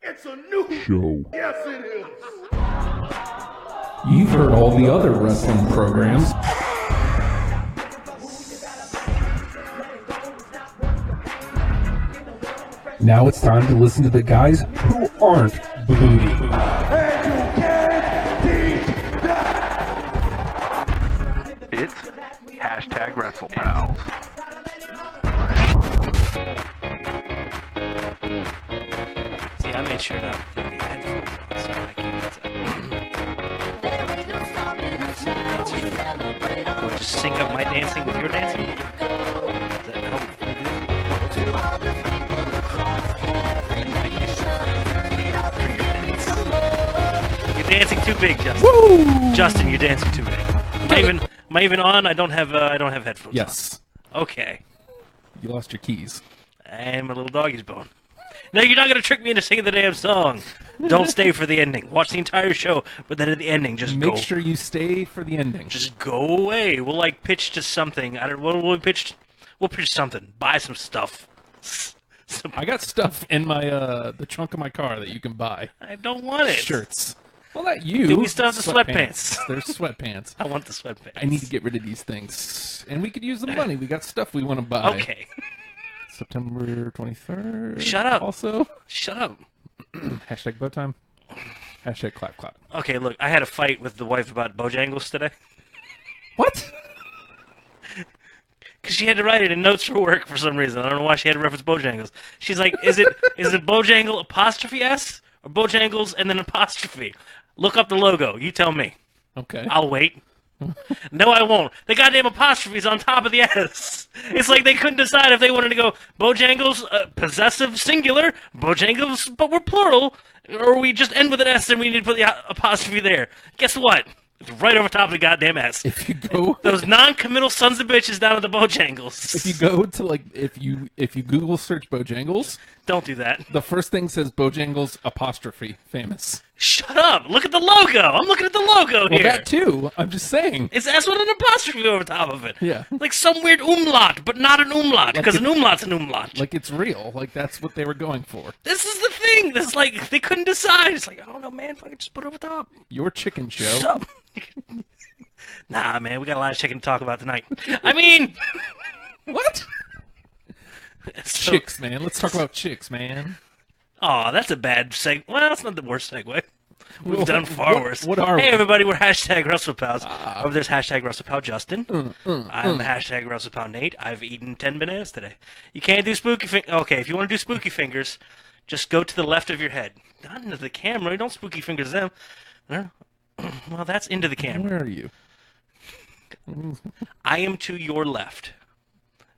It's a new show. Yes, it is. You've heard all the other wrestling programs. Now it's time to listen to the guys who aren't booty. And you can't beat that. It's hashtag Wrestlepals. See, I made sure not to put the headphones on, so I can't. Or just sync up my dancing with your dancing? Does that help? You're dancing too big, Justin. Woo! Justin, you're dancing too big. Am I even on? I don't have headphones. Yes. On. Okay. You lost your keys. And my little doggy's bone. No, you're not going to trick me into singing the damn song. Don't stay for the ending. Watch the entire show, but then at the ending, just Make go. sure you stay for the ending. Just go away. We'll, pitch to something. I don't. What will we pitch? We'll pitch something. Buy some stuff. I got stuff in my the trunk of my car that you can buy. I don't want it. Shirts. Well, not you. Do we still have the sweatpants? There's sweatpants. I want the sweatpants. I need to get rid of these things. And we could use the money. We got stuff we want to buy. Okay. September 23rd. Shut up. Also. Shut up. Hashtag bow time. Hashtag clap clap. Okay, look, I had a fight with the wife about Bojangles today. What? Because she had to write it in notes for work for some reason. I don't know why she had to reference Bojangles. She's like, is it Bojangle apostrophe S or Bojangles and then apostrophe? Look up the logo. You tell me. Okay. I'll wait. No, I won't. The goddamn apostrophe's on top of the S. It's like they couldn't decide if they wanted to go Bojangles, possessive singular, Bojangles, but we're plural, or we just end with an S and we need to put the apostrophe there. Guess what? It's right over top of the goddamn S. If you go, those non-committal sons of bitches down at the Bojangles. If you go to if you Google search Bojangles, don't do that. The first thing says Bojangles apostrophe famous. Shut up! Look at the logo. I'm looking at the logo here. Well, that too. I'm just saying. It's S with an apostrophe over top of it. Yeah. Like some weird umlaut, but not an umlaut, because an umlaut's an umlaut. Like it's real. Like that's what they were going for. This is the thing. This is like they couldn't decide. It's like, I don't know, man. If I could just put it over top. Your chicken show. Stop. Nah, man. We got a lot of chicken to talk about tonight. I mean, what? Chicks, man. Let's talk about chicks, man. Oh, that's a bad segue. Well, that's not the worst segue. We've done far worse. What are we? Hey, everybody, we're hashtag Wrestlepals. Over there's hashtag Wrestlepal Justin. I'm hashtag Wrestlepal Nate. I've eaten 10 bananas today. You can't do spooky fingers. Okay, if you want to do spooky fingers, just go to the left of your head. Not into the camera. Don't spooky fingers them. Well, that's into the camera. Where are you? I am to your left.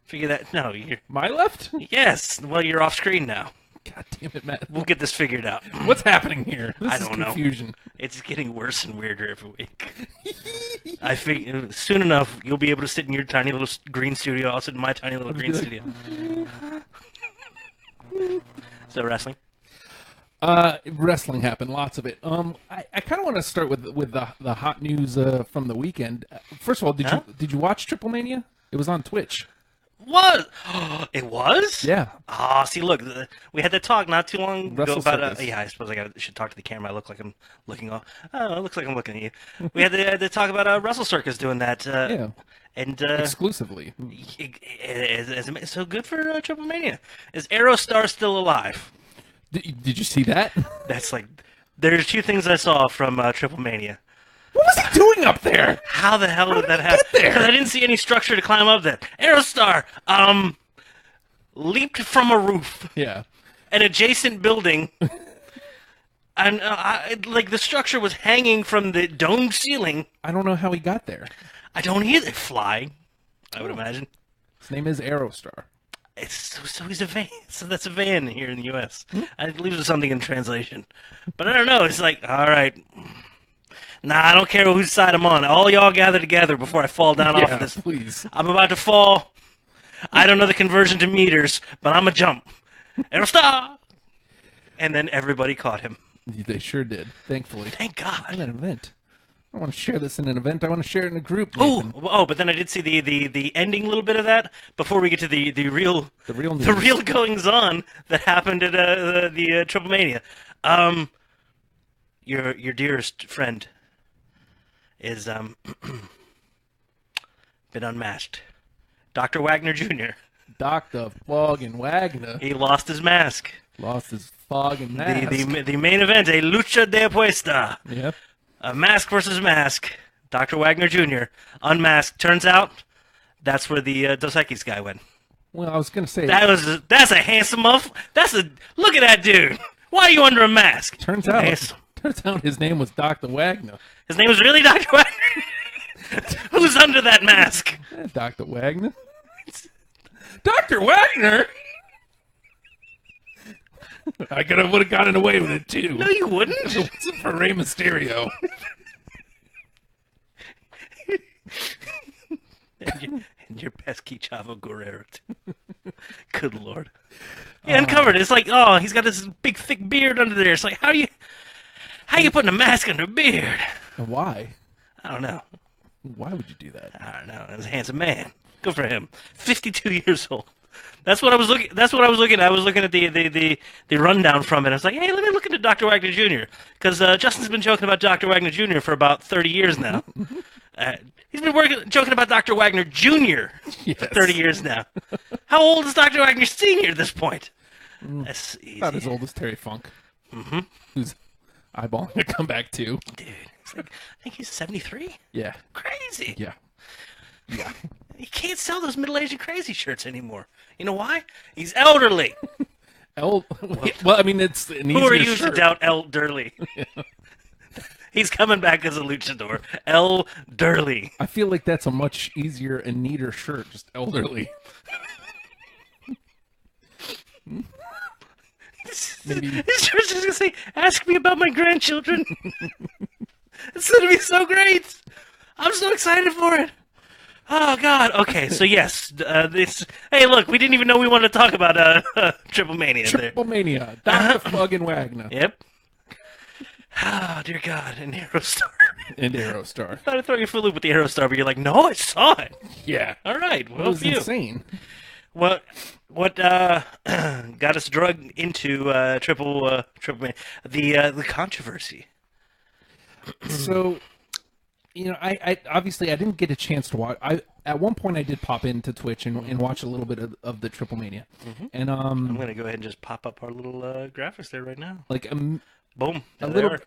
Figure that. No, you're. My left? Yes. Well, you're off screen now. God damn it, Matt. We'll get this figured out. What's happening here? I don't know. Confusion. It's getting worse and weirder every week. I think soon enough you'll be able to sit in your tiny little green studio. I'll sit in my tiny little green studio. So wrestling. Wrestling happened, lots of it. I kind of want to start with the hot news from the weekend. First of all, did you watch TripleMania? It was on Twitch. Was it was? Yeah. Oh, see, look, we had that talk not too long ago about. Circus. Yeah, I suppose should talk to the camera. I look like I'm looking off. Oh, it looks like I'm looking at you. We had the talk about Wrestle Circus doing that. Yeah. And exclusively. So good for TripleMania. Is Aerostar still alive? Did you see that? That's like, there's two things I saw from TripleMania. What was he doing up there? How the hell did that happen? Because I didn't see any structure to climb up there. Aerostar, leaped from a roof. Yeah. An adjacent building. And like the structure was hanging from the domed ceiling. I don't know how he got there. I don't either. Flying, I would imagine. His name is Aerostar. So he's a van. So that's a van here in the U.S. I believe there's something in translation, but I don't know. It's like, all right, nah, I don't care whose side I'm on. All y'all gather together before I fall down off of this. Please. I'm about to fall. I don't know the conversion to meters, but I'm a jump. Aerostar! And then everybody caught him. They sure did. Thankfully. Thank God. An event. I don't want to share this in an event. I want to share it in a group. Oh, but then I did see the ending little bit of that before we get to the real news. The real goings on that happened at the TripleMania. Your dearest friend is been unmasked. Dr. Wagner Jr. Dr. Foggin Wagner. He lost his mask. Lost his foggin mask. The main event, a lucha de apuesta. Yep. A mask versus mask. Dr. Wagner Jr. unmasked. Turns out that's where the Dos Equis guy went. Well, I was gonna say that's a handsome look at that dude. Why are you under a mask? Turns out his name was Dr. Wagner. His name was really Dr. Wagner. Who's under that mask? Dr. Wagner. Dr. Wagner. I would have gotten away with it too. No, you wouldn't. If it wasn't for Rey Mysterio. and your pesky Chavo Guerrero. Good Lord. He uncovered it. It's like, oh, he's got this big thick beard under there. It's like, how you putting a mask under a beard? Why? I don't know. Why would you do that? I don't know. He's a handsome man. Good for him. 52 years old. That's what I was looking. I was looking at the rundown from it. I was like, hey, let me look into Dr. Wagner Jr. Because Justin's been joking about Dr. Wagner Jr. for about 30 years now. He's been joking about Dr. Wagner Jr. for 30 years now. How old is Dr. Wagner Sr. at this point? That's easy. About as old as Terry Funk. Mm-hmm. Who's eyeballing a comeback too. Dude, I think he's 73. Yeah. Crazy. Yeah. Yeah. You can't sell those middle-aged and crazy shirts anymore. You know why? He's elderly. Well, I mean, it's an easier Who are you shirt. to doubt elderly? He's coming back as a luchador. Elderly. I feel like that's a much easier and neater shirt, just elderly. Maybe. His shirt's just gonna say, "Ask me about my grandchildren." It's gonna be so great. I'm so excited for it. Oh God. Okay, so yes, this. Hey, look, we didn't even know we wanted to talk about TripleMania. TripleMania. Dr. Fuggin Wagner. Yep. Oh dear God, and Aerostar. And Aerostar. I thought I'd throw you for a loop with the Aerostar, but you're like, no, I saw it. Yeah. All right. Well, It was insane. What got us drugged into TripleMania? The controversy. So, I obviously I didn't get a chance to watch. At one point I did pop into Twitch and watch a little bit of the TripleMania, and I'm gonna go ahead and just pop up our little graphics there right now. like Boom. a little,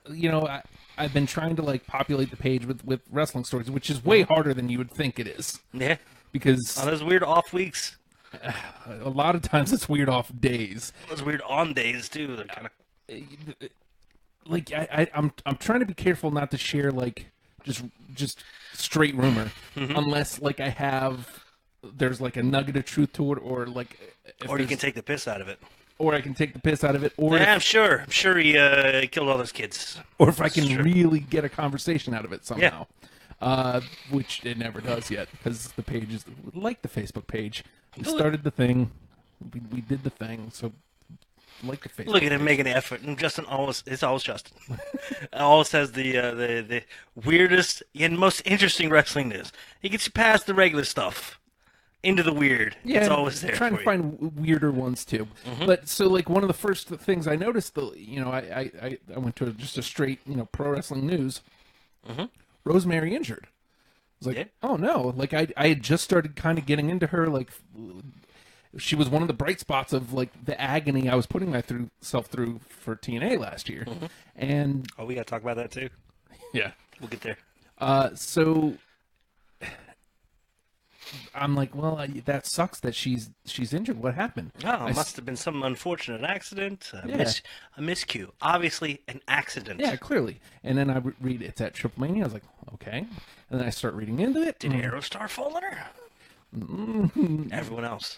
I've been trying to like populate the page with wrestling stories, which is way harder than you would think it is. Yeah. Because On those weird off weeks. a lot of times it's weird off days. Those weird on days too. They're kind of. Like I'm trying to be careful not to share like just straight rumor, unless like there's like a nugget of truth to it, or like Or you can take the piss out of it. or I can take the piss out of it, or Yeah, I'm sure he killed all those kids. or if I can really get a conversation out of it somehow. Which it never does yet, because the page is like the Facebook page. We started the thing, we did the thing, so like the Facebook. Look at him making the effort, and Justin it's always Justin. Always has the weirdest and most interesting wrestling news. He gets you past the regular stuff into the weird. Yeah, It's always there. trying for to you. find weirder ones too. But so like one of the first things I noticed, I went to just a straight pro wrestling news. Rosemary injured. I was like, Yeah. oh no! Like I had just started kind of getting into her. Like she was one of the bright spots of like the agony I was putting myself through for TNA last year, and Oh, we gotta talk about that too. yeah. We'll get there. So I'm like, well, that sucks that she's injured. What happened? Oh, it must have been some unfortunate accident, a miscue. Obviously, an accident. Yeah, clearly. And then I read it's at TripleMania. I was like, okay. And then I start reading into it. Did Aerostar fall on her? Everyone else.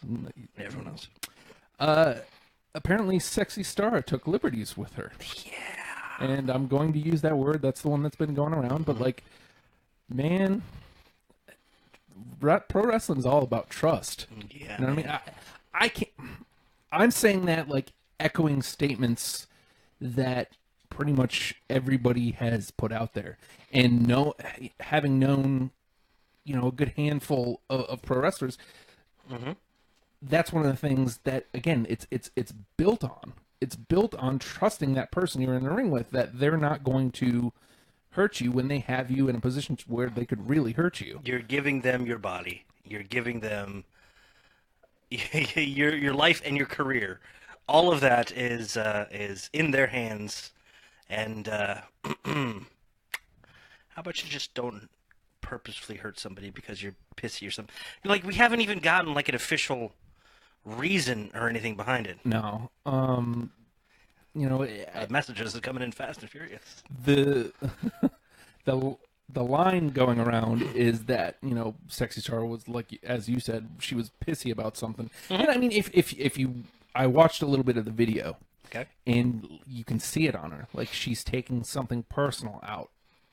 Everyone else. Apparently, Sexy Star took liberties with her. Yeah. And I'm going to use that word. That's the one that's been going around. But like, man, pro wrestling is all about trust. Yeah. You know what I mean? I can't. I'm saying that like echoing statements that pretty much everybody has put out there. And having known, a good handful of pro wrestlers, that's one of the things that, again, it's built on. It's built on trusting that person you're in the ring with, that they're not going to hurt you when they have you in a position where they could really hurt you. You're giving them your body. You're giving them your life and your career. All of that is in their hands. And how about you just don't purposefully hurt somebody because you're pissy or something? Like, we haven't even gotten like an official reason or anything behind it. No. Messages are coming in fast and furious. The line going around is that, Sexy Star was, like, as you said, she was pissy about something. And I mean, I watched a little bit of the video. Okay. And you can see it on her. Like, she's taking something personal out.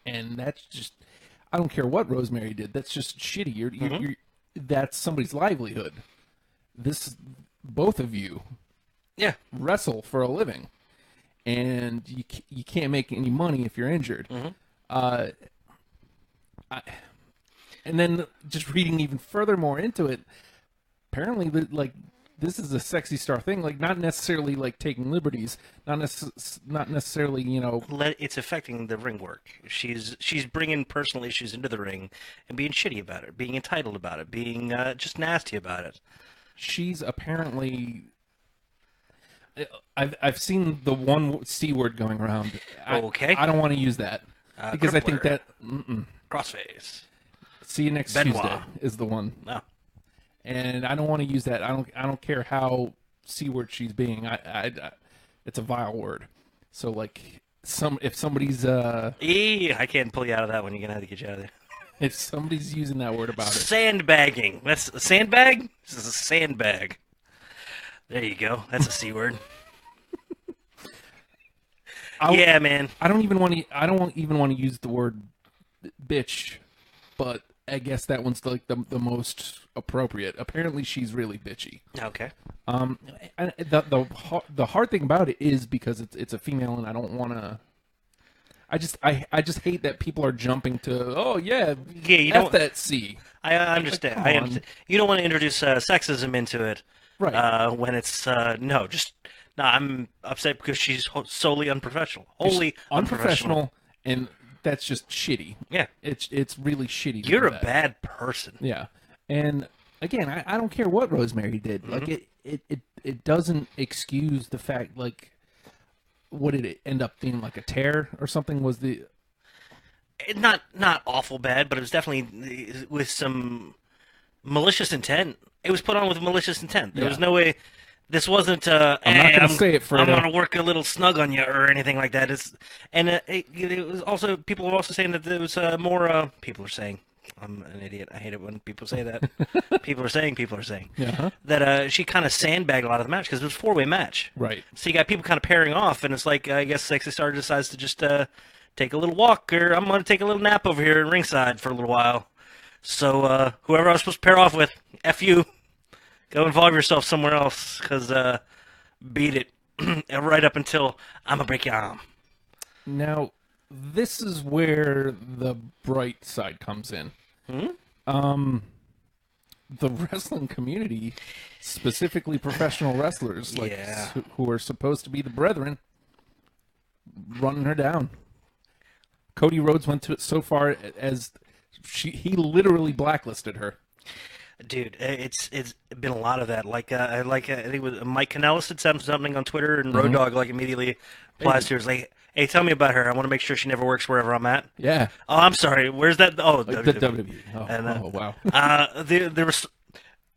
And that's just, I don't care what Rosemary did. That's just shitty. You're that's somebody's livelihood. Both of you wrestle for a living. And you can't make any money if you're injured. And then just reading even furthermore into it, apparently, this is a Sexy Star thing, like, not necessarily like taking liberties, not necessarily, It's affecting the ring work. She's bringing personal issues into the ring and being shitty about it, being entitled about it, being just nasty about it. She's apparently, I've seen the one C word going around. Okay. I don't want to use that because I think that crossface. See you next Benoit. Tuesday is the one. No. And I don't want to use that. I don't care how C word she's being. It's a vile word. So, like, if somebody's I can't pull you out of that one. You're gonna have to get you out of there. If somebody's using that word about it, sandbagging. That's a sandbag. This is a sandbag. There you go. That's a C word. Yeah, man. I don't even want to use the word bitch, but I guess that one's like the most appropriate. Apparently, she's really bitchy. Okay. The hard thing about it is because it's a female, and I don't want to. I just hate that people are jumping to you F that C. I understand. I understand. You don't want to introduce sexism into it, right? When it's I'm upset because she's solely unprofessional, wholly unprofessional, and that's just shitty. Yeah, it's really shitty. You're a bad person. Yeah, and again, I don't care what Rosemary did. Like it doesn't excuse the fact, like, what did it end up being, like a tear or something? Was the not awful bad, but it was definitely with some malicious intent. It was put on with malicious intent. There was no way. This wasn't. I'm not going to say it for. I'm going to work a little snug on you or anything like that. It was also, people were also saying that there was more. People are saying, I'm an idiot. I hate it when people say that. People are saying that she kind of sandbagged a lot of the match because it was a 4-way match. Right. So you got people kind of pairing off, and it's like, I guess Sexy Star decides to just take a little walk, or I'm going to take a little nap over here in ringside for a little while. So whoever I was supposed to pair off with, F you. Go involve yourself somewhere else, because beat it right up until I'm going to break your arm. Now, this is where the bright side comes in. The wrestling community, specifically professional wrestlers, like who are supposed to be the brethren, running her down. Cody Rhodes went to it so far as he literally blacklisted her. Dude, it's been a lot of that. I think it was Mike Kanellis had said something on Twitter, and Road Dogg immediately replies to her. It's like, hey, tell me about her. I want to make sure she never works wherever I'm at. Yeah. Oh, I'm sorry. Where's that? Oh, the WWE. Oh, wow. There was.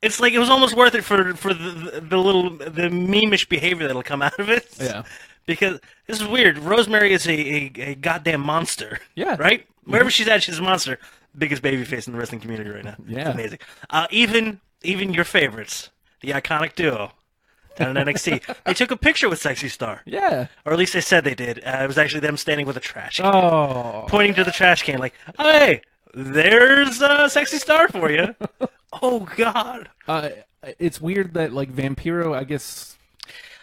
It's like it was almost worth it for the meme-ish behavior that'll come out of it. Yeah. Because this is weird. Rosemary is a goddamn monster. Yeah. Right? Wherever she's at, she's a monster. Biggest babyface in the wrestling community right now. Yeah. It's amazing. Even your favorites, the iconic duo down in NXT, they took a picture with Sexy Star. Yeah. Or at least they said they did. It was actually them standing with a trash can. Oh. Pointing to the trash can like, hey, there's Sexy Star for you. Oh, God. It's weird that, like, Vampiro, I guess...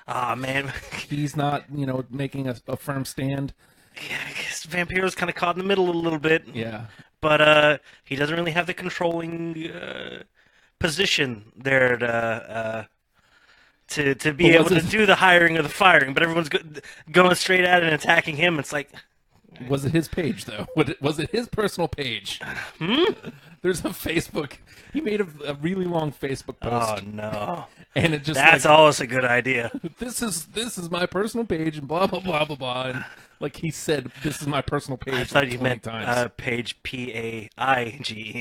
Ah, man. He's not, making a firm stand. Yeah, I guess Vampiro's kind of caught in the middle a little bit. Yeah. But he doesn't really have the controlling position there to be able to do the hiring or the firing. But everyone's going straight at it and attacking him. It's like... Was it his page, though? Was it his personal page? There's a Facebook. He made a really long Facebook post. Oh, no. And it just That's always a good idea. This is my personal page, and blah, blah, blah, blah, blah. And, like he said, this is my personal page. I thought like you 20 meant times. page Paige.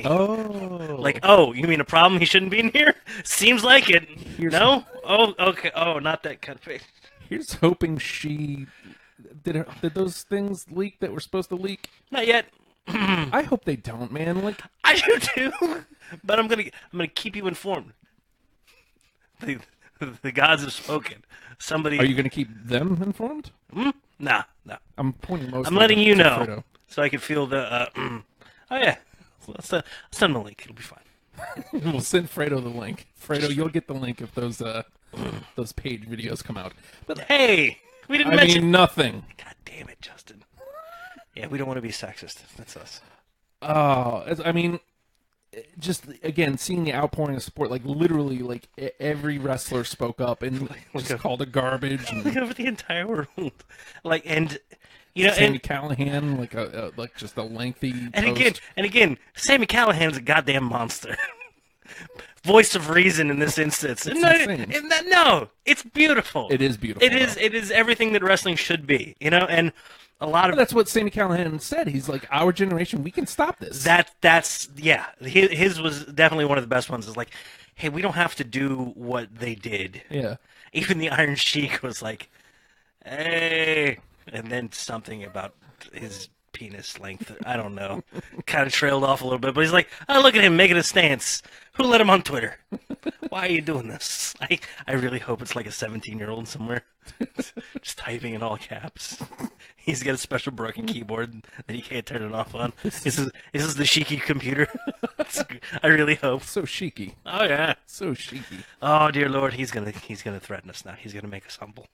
Oh. Like, oh, you mean a problem? He shouldn't be in here? Seems like it. No? Oh, okay. Oh, not that kind of page. Here's hoping she... Did those things leak that were supposed to leak? Not yet. I hope they don't, man. Like I do too, but I'm gonna keep you informed. The gods have spoken. Somebody. Are you gonna keep them informed? Nah. I'm pointing most. I'm letting you know, Fredo. so I can feel the. Oh yeah, let's send him a link. It'll be fine. We'll send Fredo the link. Fredo, you'll get the link if those page videos come out. But Hey, we didn't I mention mean nothing. God damn it, Justin. Yeah, we don't want to be sexist. That's us. Oh, I mean, just again seeing the outpouring of support, like literally, like every wrestler spoke up and just called it garbage. And Look over the entire world, like, and you know, Sammy and Callahan, like just a lengthy. and again, Sammy Callahan's a goddamn monster. Voice of reason in this instance. insane. No, it's beautiful. It is beautiful. It is everything that wrestling should be. And a lot of that's what Sammy Callahan said. He's like, our generation, we can stop this. that's yeah. His was definitely one of the best ones. Is like, hey, we don't have to do what they did. Yeah. Even the Iron Sheik was like, hey, and then something about his penis length. I don't know. Kind of trailed off a little bit, but he's like, oh, look at him making a stance. Who let him on Twitter? Why are you doing this? I really hope it's like a 17-year-old somewhere. Just typing in all caps. He's got a special broken keyboard that he can't turn it off on. This is the Sheiky computer. I really hope. So cheeky. Oh yeah. So cheeky. Oh dear Lord, he's gonna threaten us now. He's gonna make us humble.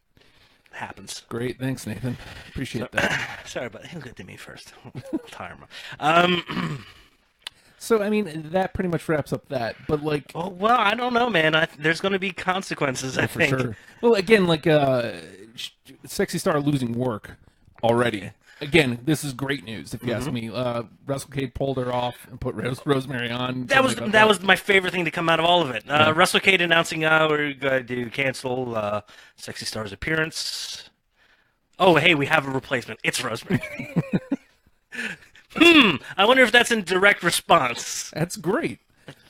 It happens. Great. Thanks, Nathan. Appreciate that. Sorry, but he'll get to me first. I'll tire him. So, I mean, that pretty much wraps up that. But, like... Oh, well, I don't know, man. There's going to be consequences, I for think. sure. Well, again, like, Sexy Star losing work already. Again, this is great news, if you ask me. WrestleCade pulled her off and put Rosemary on. That was my favorite thing to come out of all of it. WrestleCade announcing we're going to cancel Sexy Star's appearance. Oh, hey, we have a replacement. It's Rosemary. I wonder if that's in direct response. That's great.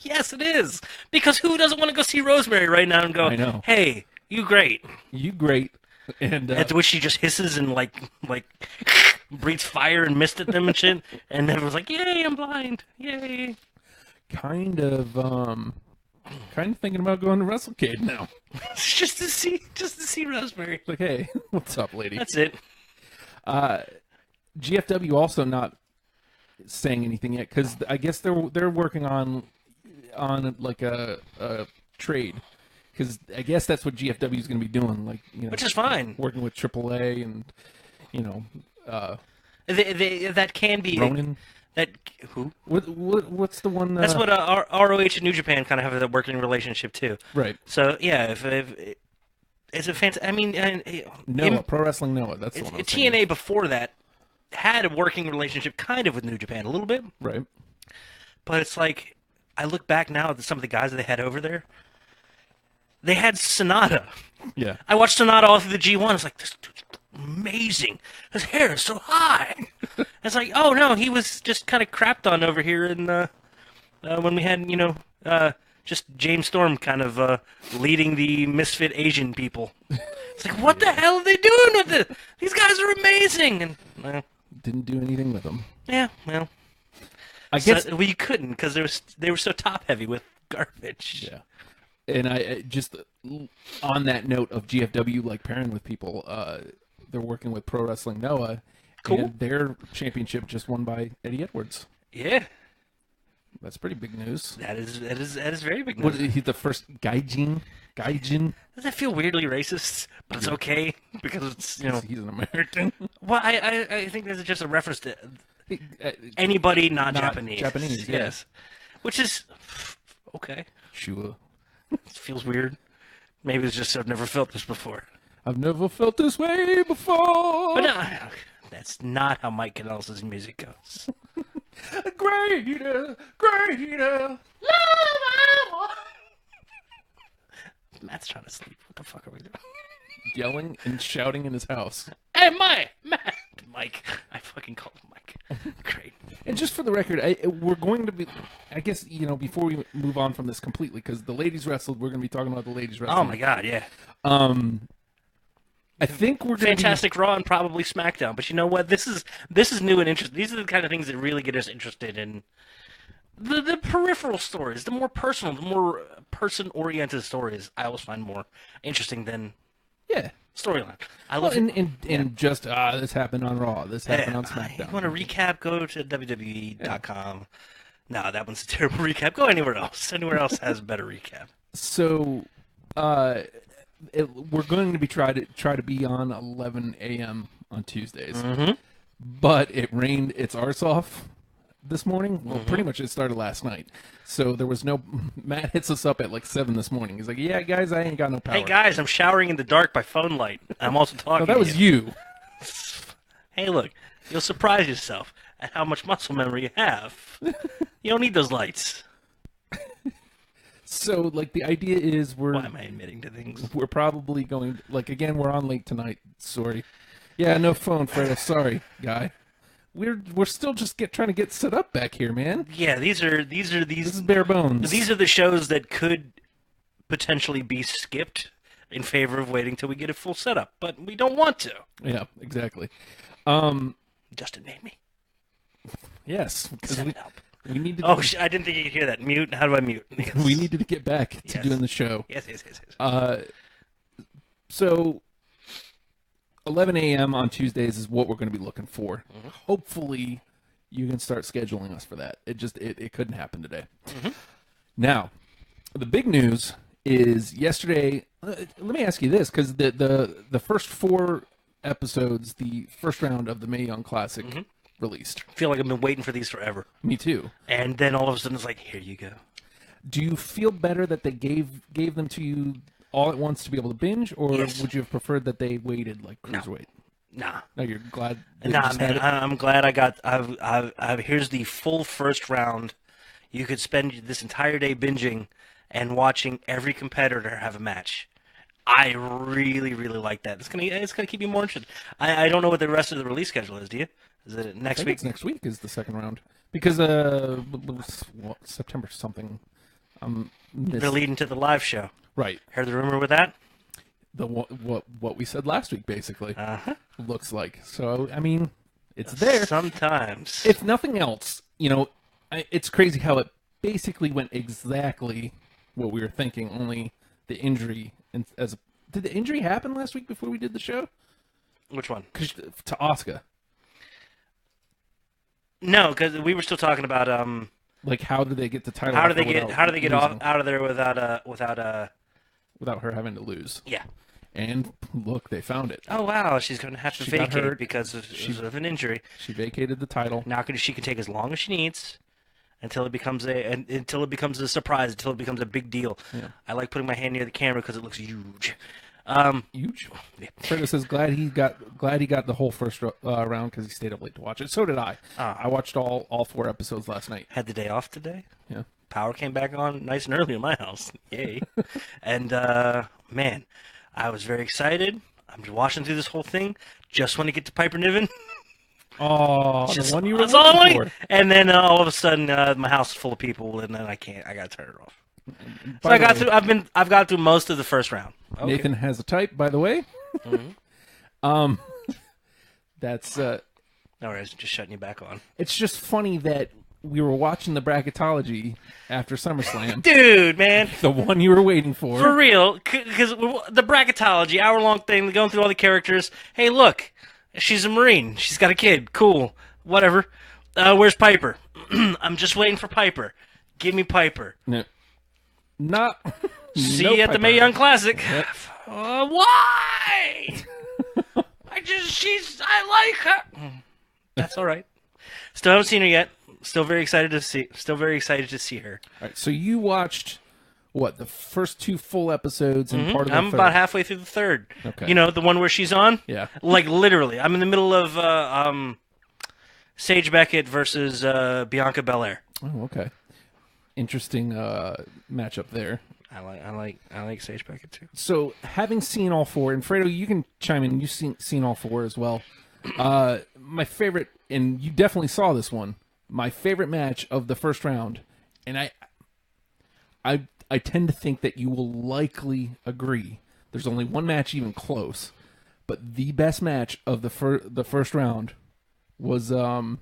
Yes, it is. Because who doesn't want to go see Rosemary right now and go, I know. Hey, you great. You great. And At which she just hisses and like breathes fire and mist at them and shit. And everyone's like, yay, I'm blind. Yay. kind of thinking about going to WrestleCade now. just to see Rosemary. Like, hey, what's up, lady? That's it. GFW also not saying anything yet because I guess they're working on like a trade, because I guess that's what GFW is going to be doing, like, you know, Which is fine. working with AAA and, you know, that can be Ronin. that who What's the one? that's what ROH and New Japan kind of have a working relationship too. Right. So yeah, if it's a fancy. I mean, Noah, Pro Wrestling Noah. That's the one. I was TNA thinking. before that had a working relationship kind of with New Japan a little bit, Right. but it's like I look back now at some of the guys that they had over there. They had Sonata. Yeah. I watched Sonata all through the G1. It's like, this dude's amazing. His hair is so high. It's like, oh no, he was just kind of crapped on over here in when we had, just James Storm kind of leading the misfit Asian people. It's like, what the hell are they doing with it? These guys are amazing. And Didn't do anything with them. yeah, well, I guess. well, you couldn't because they were so top heavy with garbage. Yeah. And I just on that note of GFW like pairing with people, they're working with Pro Wrestling Noah. Cool. And their championship just won by Eddie Edwards. Yeah. That's pretty big news. That is very big What, news. he's the first gaijin? Gaijin? Does that feel weirdly racist? But it's okay because it's He's an American. Well, I think this is just a reference to Uh, anybody not Japanese. Japanese, yeah. Yes. Which is okay. Sure. It feels weird. Maybe it's just I've never felt this before. I've never felt this way before. But no, that's not how Mike Canellis' music goes. Greater, greater. Matt's trying to sleep. What the fuck are we doing? Yelling and shouting in his house. Hey, Mike. I fucking called him Mike. Great. And just for the record, we're going to be, I guess, before we move on from this completely, because the ladies wrestled, we're going to be talking about the ladies wrestling. Oh my god, yeah. I think we're going to Fantastic Raw and probably SmackDown. But you know what? This is new and interesting. These are the kind of things that really get us interested in the peripheral stories, the more personal, the more person-oriented stories. I always find more interesting than storyline. I love and just this happened on Raw, this happened on SmackDown. You want a recap? Go to WWE.com. No, that one's a terrible recap. Go anywhere else. Anywhere else has a better recap. So, we're going to be try to be on 11 a.m. on Tuesdays, but it rained its arse off this morning. Well, pretty much it started last night, so there was no. Matt hits us up at like 7 this morning. He's like, "Yeah, guys, I ain't got no power." Hey guys, I'm showering in the dark by phone light. I'm also talking. No, that was you. Hey, look, you'll surprise yourself at how much muscle memory you have. You don't need those lights. So, like, the idea is Why am I admitting to things? we're probably going, like, again, we're on late tonight. Sorry. Yeah, no phone, Fredo. Sorry, guy. We're still just trying to get set up back here, man. Yeah, these This is bare bones. These are the shows that could potentially be skipped in favor of waiting till we get a full setup, but we don't want to. Yeah, exactly. Justin made me. Yes, because Set it up. we need to. Oh, I didn't think you could hear that. Mute. How do I mute? Yes. We needed to get back to Yes. doing the show. Yes. So 11 a.m. on Tuesdays is what we're going to be looking for. Hopefully, you can start scheduling us for that. It couldn't happen today. Now, the big news is yesterday. Let me ask you this, because the first 4 episodes, the first round of the Mae Young Classic released. I feel like I've been waiting for these forever. Me too. And then all of a sudden it's like, here you go. Do you feel better that they gave them to you all at once to be able to binge, or Yes. would you have preferred that they waited like Cruiserweight? Nah. No, you're glad. They Nah, just had man. it? I'm glad I got. Here's the full first round. You could spend this entire day binging and watching every competitor have a match. I really, really like that. It's gonna keep you more interested. I don't know what the rest of the release schedule is. Do you? Is it I next think week? it's next week is the second round, because September something. They're leading to the live show. Right. Heard the rumor with that? The what we said last week basically looks like. So I mean, it's there. Sometimes. If nothing else, it's crazy how it basically went exactly what we were thinking. Only the injury, did the injury happen last week before we did the show? Which one? To Asuka. No, because we were still talking about Like, how did they get the title? how do off they her get without off losing? out of there without Without her having to lose? yeah. And look, they found it. Oh wow, she's going to have to She got vacate hurt. because of an injury. She vacated the title. Now she can take as long as she needs until it becomes a surprise, until it becomes a big deal. Yeah. I like putting my hand near the camera because it looks huge. Huge. Fredo says glad he got the whole first round because he stayed up late to watch it. So did I. I watched all 4 episodes last night. Had the day off today. Yeah. Power came back on nice and early in my house. Yay. And, man, I was very excited. I'm just watching through this whole thing. Just want to get to Piper Niven. Oh, the one you were That's all I looking wanted. for. And then all of a sudden, my house is full of people, and then I got to turn it off. So By I the got way, through. I've got through most of the first round. Okay. Nathan has a type, by the way. That's All right, just shutting you back on. it's just funny that we were watching the bracketology after SummerSlam, Dude, man. the one you were waiting For real, because the bracketology, hour-long thing, going through all the characters. Hey, look, she's a Marine. She's got a kid. Cool. Whatever. Where's Piper? I'm just waiting for Piper. Give me Piper. No. Not. See no you at the Piper. Mae Young Classic. Yep. Why? I like her. That's all right. Still haven't seen her yet. Still very excited to see her. All right, so you watched what, the first 2 full episodes and part of the I'm third? about halfway through the third. Okay. You know, the one where she's on? Yeah. Like, literally. I'm in the middle of Sage Beckett versus Bianca Belair. Oh, okay. Interesting matchup there. I like Sage Beckett, too. So, having seen all 4, and Fredo, you can chime in. You've seen all 4 as well. My favorite, and you definitely saw this one, my favorite match of the first round, and I tend to think that you will likely agree. There's only one match even close, but the best match of the first round was Jazzy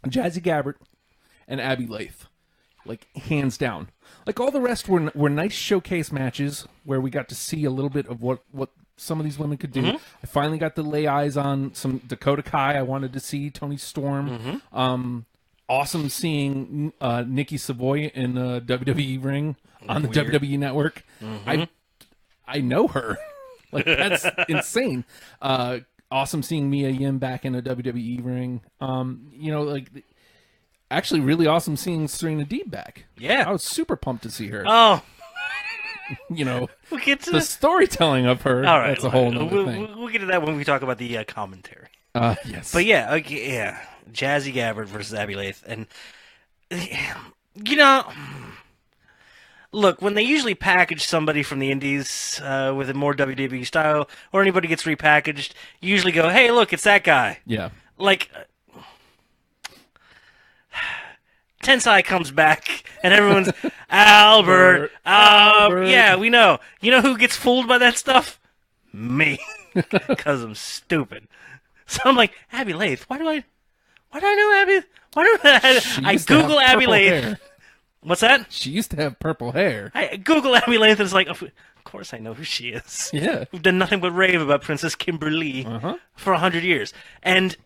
Gabbert and Abby Lath, like hands down. Like all the rest were nice showcase matches where we got to see a little bit of what some of these women could do. Mm-hmm. I finally got to lay eyes on some Dakota Kai. I wanted to see Toni Storm. Mm-hmm. Awesome seeing Nikki Savoy in the WWE ring on the Weird. WWE Network. Mm-hmm. I know her. Like that's insane. Awesome seeing Mia Yim back in a WWE ring. You know, like actually really awesome seeing Serena Deeb back. Yeah. I was super pumped to see her. Oh, You know, we'll get to the storytelling of her. All right. That's a whole nother thing. We'll get to that when we talk about the commentary. Yes. But yeah, okay, yeah. Jazzy Gabbert versus Abby Lath. And, you know, look, when they usually package somebody from the indies with a more WWE style, or anybody gets repackaged, you usually go, hey, look, it's that guy. Yeah. Like, Tensai comes back, and everyone's, Albert. Yeah, we know. You know who gets fooled by that stuff? Me. Because I'm stupid. So I'm like, Abby Lath, why do I know Abby? Why do I used to have Google Abby purple Lath. hair. What's that? She used to have purple hair. I Google Abby Lath and it's like, of course I know who she is. Yeah. We've done nothing but rave about Princess Kimberly for 100 years. And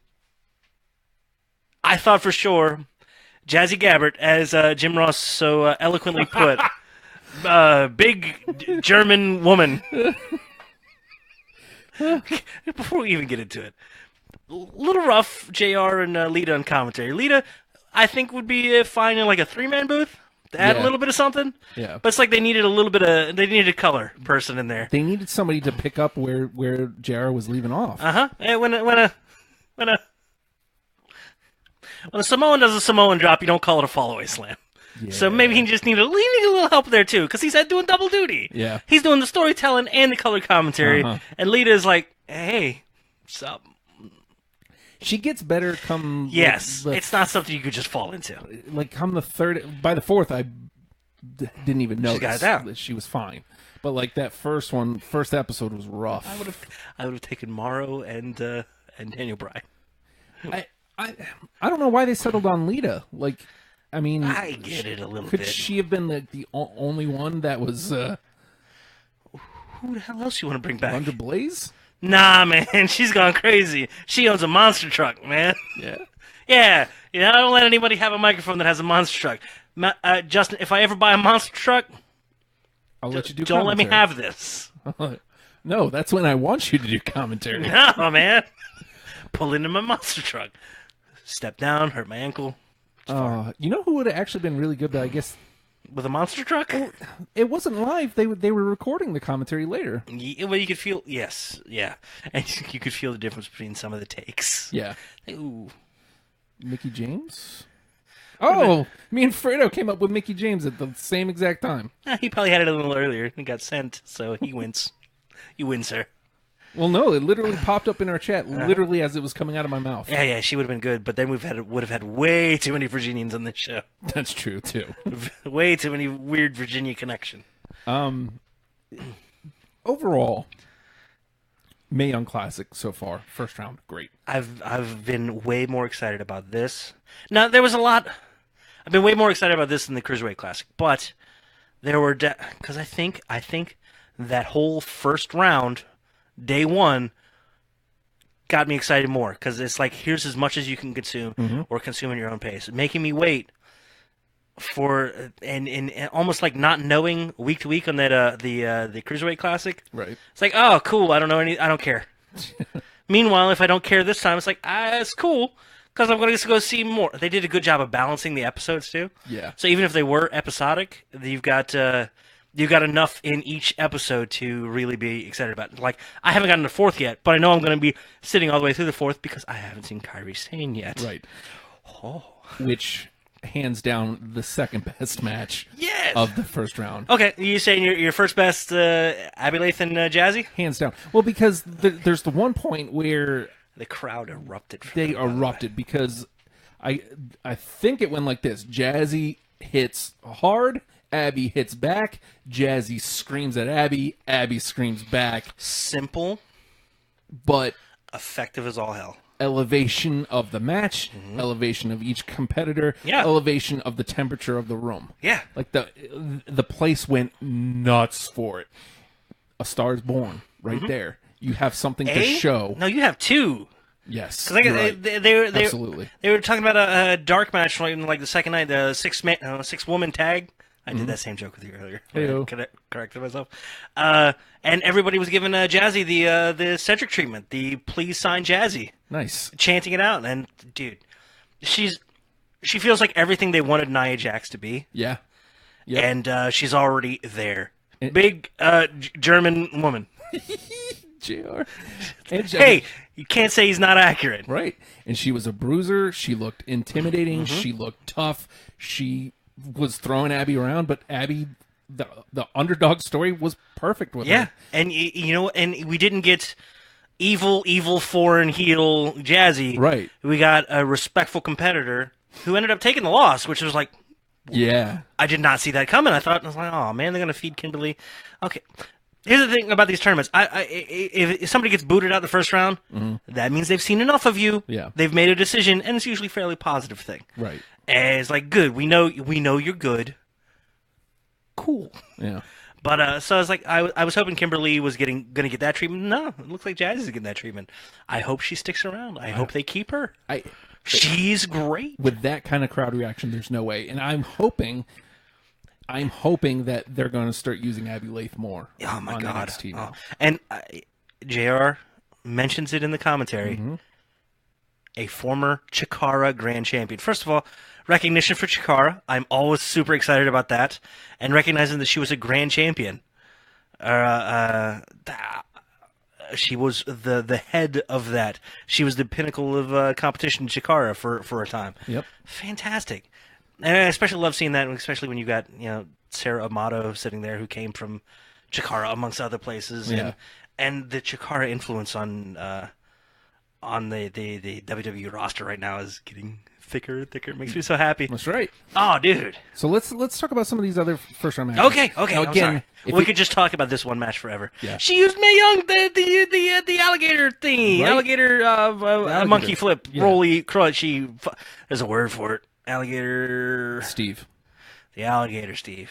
I thought for sure Jazzy Gabbert, as Jim Ross so eloquently put, big German woman. Before we even get into it, little rough, JR and Lita on commentary. Lita, I think, would be fine in like a 3-man booth to add a Yeah. little bit of something. Yeah. But it's like they needed a color person in there. They needed somebody to pick up where JR was leaving off. And when a Samoan does a Samoan drop, you don't call it a fall away slam. So maybe he just needed a little help there too, because he's doing double duty. Yeah. He's doing the storytelling and the color commentary, and Lita is like, "Hey, what's up?" She gets better come. Yes, the- it's not something you could just fall into. like come the third. By the fourth, I didn't even notice got it down. that she was fine. But like that first episode was rough. I would have taken Morrow and Daniel Bryan. I don't know why they settled on Lita. Like, I mean, I get it a little could bit. she have been the only one that was Who the hell else you want to bring back? under Blaze? Nah, man, she's gone crazy. She owns a monster truck, man. Yeah. Yeah, I don't let anybody have a microphone that has a monster truck. Justin, if I ever buy a monster truck, I'll let you do. don't let me commentary. have this. No, that's when I want you to do commentary. No, man. Pull into my monster truck. Step down, hurt my ankle. You know who would have actually been really good, but I guess With a monster truck? it wasn't live. They were recording the commentary later. Well, you could feel, yes, yeah. And you could feel the difference between some of the takes. Yeah. Ooh. Mickey James? Oh, me and Fredo came up with Mickey James at the same exact time. He probably had it a little earlier and got sent, so he wins. You win, sir. Well, no, it literally popped up in our chat, literally as it was coming out of my mouth. Yeah, she would have been good, but then would have had way too many Virginians on this show. That's true, too. Way too many weird Virginia connection. Overall, Mae Young Classic so far, first round, great. I've been way more excited about this. Now, there was a lot. I've been way more excited about this than the Cruiserweight Classic, but there were because I think that whole first round, day one, got me excited more because it's like, here's as much as you can consume or consume at your own pace. Making me wait for and almost like not knowing week to week on that the Cruiserweight Classic. Right. It's like, oh, cool. I don't care. Meanwhile, if I don't care this time, it's like, it's cool because I'm going to just go see more. They did a good job of balancing the episodes too. Yeah. So even if they were episodic, you've got enough in each episode to really be excited about. Like, I haven't gotten to the fourth yet, but I know I'm going to be sitting all the way through the fourth because I haven't seen Kairi Sane yet. Right. Oh. Which, hands down, the second best match Yes. of the first round. Okay, you saying your first best Abby Lathe and Jazzy? Hands down. Well, because there's the one point where The crowd erupted. they erupted because I think it went like this. Jazzy hits hard, Abby hits back, Jazzy screams at Abby, Abby screams back. Simple, but effective as all hell. Elevation of the match, elevation of each competitor, elevation of the temperature of the room. Yeah. Like the place went nuts for it. A Star is Born right there. You have something to show. No, you have two. Yes. Because right. they Absolutely. They were talking about a dark match like the second night, the six-woman tag. I did that same joke with you earlier. Hey-o. Corrected myself. And everybody was giving Jazzy the Cedric treatment, the please sign Jazzy. Nice. Chanting it out. And, dude, she feels like everything they wanted Nia Jax to be. Yeah. Yep. And she's already there. Big German woman. JR. Hey, you can't say he's not accurate. Right. And she was a bruiser. She looked intimidating. She looked tough. She was throwing Abby around, but Abby, the underdog story was perfect with her. And you know, and we didn't get evil foreign heel Jazzy. Right. We got a respectful competitor who ended up taking the loss, which was like, yeah, I did not see that coming. I was like, oh man, they're gonna feed Kimberly. Okay. Here's the thing about these tournaments. If somebody gets booted out the first round, that means they've seen enough of you. Yeah. They've made a decision, and it's usually a fairly positive thing. Right. And it's like, good. We know you're good. Cool. Yeah. But so I was like, I was hoping Kimberly was gonna get that treatment. No, it looks like Jazz is getting that treatment. I hope she sticks around. I hope they keep her. She's great. With that kind of crowd reaction, there's no way. And I'm hoping that they're going to start using Abby Lathe more. Oh my God. NXT now. And JR mentions it in the commentary. A former Chikara Grand Champion. First of all, recognition for Chikara. I'm always super excited about that. And recognizing that she was a Grand Champion. She was the head of that. She was the pinnacle of competition Chikara for a time. Yep. Fantastic. And I especially love seeing that, especially when you got, Sarah Amato sitting there who came from Chikara amongst other places. Yeah. And the Chikara influence on the WWE roster right now is getting thicker and thicker. It makes me so happy. That's right. Oh, dude. So let's talk about some of these other first round matches. Okay. Now, I'm again, sorry. We could just talk about this one match forever. Yeah. She used Mae Young the alligator thingy, Right? alligator monkey flip, Yeah. rolly crunchy. There's a word for it. Alligator Steve. The alligator Steve.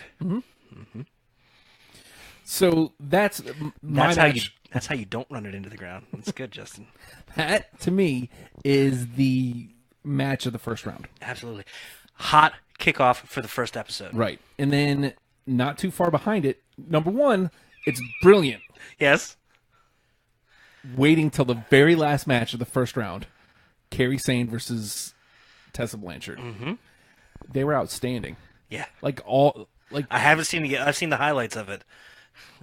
So that's my match. That's how you don't run it into the ground. That's good, Justin. That to me is the match of the first round. Absolutely. Hot kickoff for the first episode. Right. And then not too far behind it, number one, it's brilliant. Yes. Waiting till the very last match of the first round. Kairi Sane versus Tessa Blanchard. They were outstanding. Yeah. I haven't seen it yet. I've seen the highlights of it.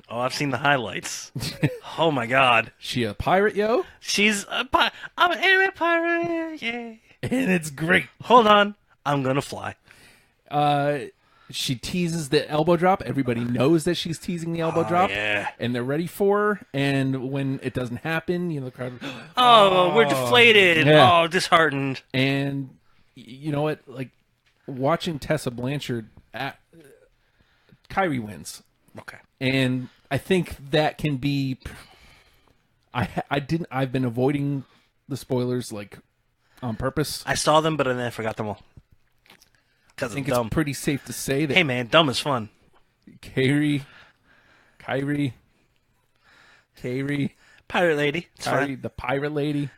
Oh, I've seen the highlights. Oh my God. She a pirate, yo? She's a pirate. I'm an anime pirate. Yay. And it's great. Hold on. I'm gonna fly. She teases the elbow drop. Everybody knows that she's teasing the elbow drop. Yeah. And they're ready for her. And when it doesn't happen, the crowd... Oh, we're deflated. Yeah. Oh, disheartened. And you know what? Like, watching Tessa Blanchard... Kyrie wins. Okay. And I think that can be... I've been avoiding the spoilers, on purpose. I saw them, but then I forgot them all. I think it's pretty safe to say that... Hey, man, dumb is fun. Kyrie... Pirate lady. It's fine. The pirate lady.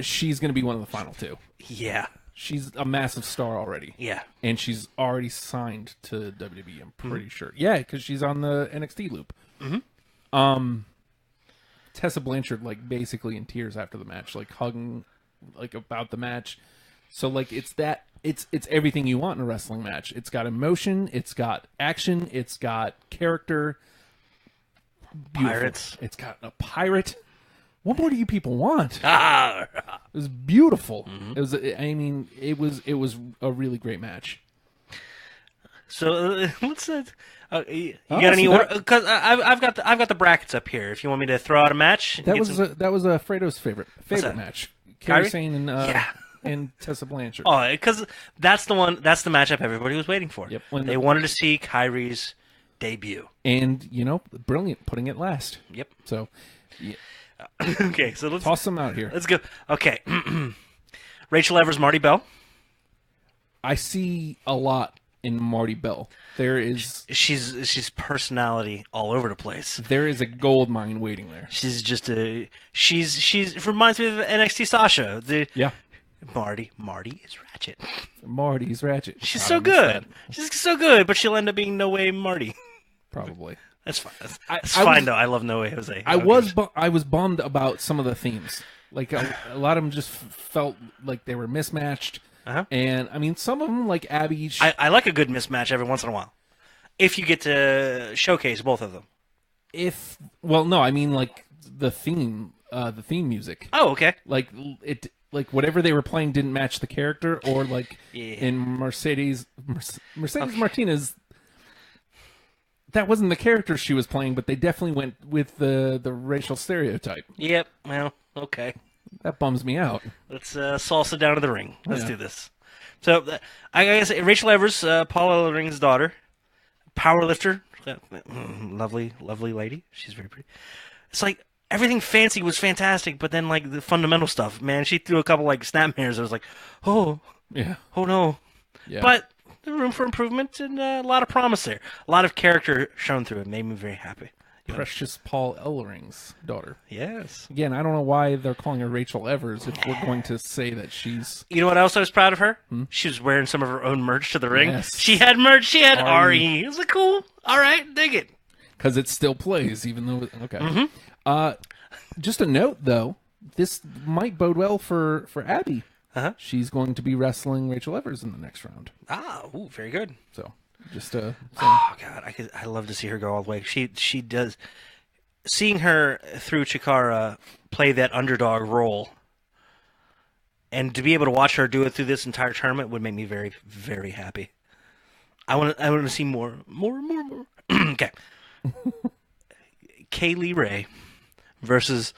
she's going to be one of the final two. Yeah. She's a massive star already. Yeah. And she's already signed to WWE, I'm pretty sure. Yeah, because she's on the NXT loop. Mm-hmm. Tessa Blanchard, like, basically in tears after the match, like, hugging, like, about the match. So, like, it's everything you want in a wrestling match. It's got emotion, it's got action, it's got character. Beautiful. Pirates. It's got a pirate. What more do you people want? Ah! It was beautiful. It was. I mean, it was a really great match. So let's. You got any order? Because I've got the brackets up here. If you want me to throw out a match, that was Fredo's favorite match. Kairi Sane and and Tessa Blanchard. Oh, because that's the one. That's the matchup everybody was waiting for. Yep. They wanted to see Kairi's debut, and brilliant, putting it last. Yep. So. Yeah. Okay, so let's toss them out here. Let's go. Okay, Rachel Evers, Marty Bell. I see a lot in Marty Bell. There is she's personality all over the place. There is a gold mine waiting there. She's just she's reminds me of NXT Sasha. Marty is Ratchet. Marty's Ratchet. She's so good. She's so good, but she'll end up being No Way Marty. Probably. That's fine. That's fine though. I love No Way Jose. I was bummed about some of the themes. Like a lot of them just felt like they were mismatched. And I mean, some of them, like Abby. I like a good mismatch every once in a while, if you get to showcase both of them. No, I mean like the theme music. Oh, okay. Like whatever they were playing didn't match the character, or like in Mercedes Martinez. That wasn't the character she was playing, but they definitely went with the racial stereotype. Yep. Well, okay. That bums me out. Let's salsa down to the ring. Let's do this. So, I guess Rachel Evers, Paul Ellering's daughter, powerlifter, lovely lady. She's very pretty. It's like everything fancy was fantastic, but then like the fundamental stuff, man, she threw a couple like snapmares. I was like, oh no. Yeah. But room for improvement and a lot of promise there. A lot of character shown through it. Made me very happy. Precious Paul Ellering's daughter. Yes. Again, I don't know why they're calling her Rachel Evers if we're going to say that she's... You know what else I was proud of her? She was wearing some of her own merch to the ring. Yes. She had merch. She had RE. It was like, cool. All right. Dig it. Because it still plays, even though... Okay. Just a note, though. This might bode well for Abby. She's going to be wrestling Rachel Evers in the next round. Very good. So, just oh God, I love to see her go all the way. She does. Seeing her through Chikara play that underdog role, and to be able to watch her do it through this entire tournament would make me very, very happy. I want to see more. Okay. Kaylee Ray versus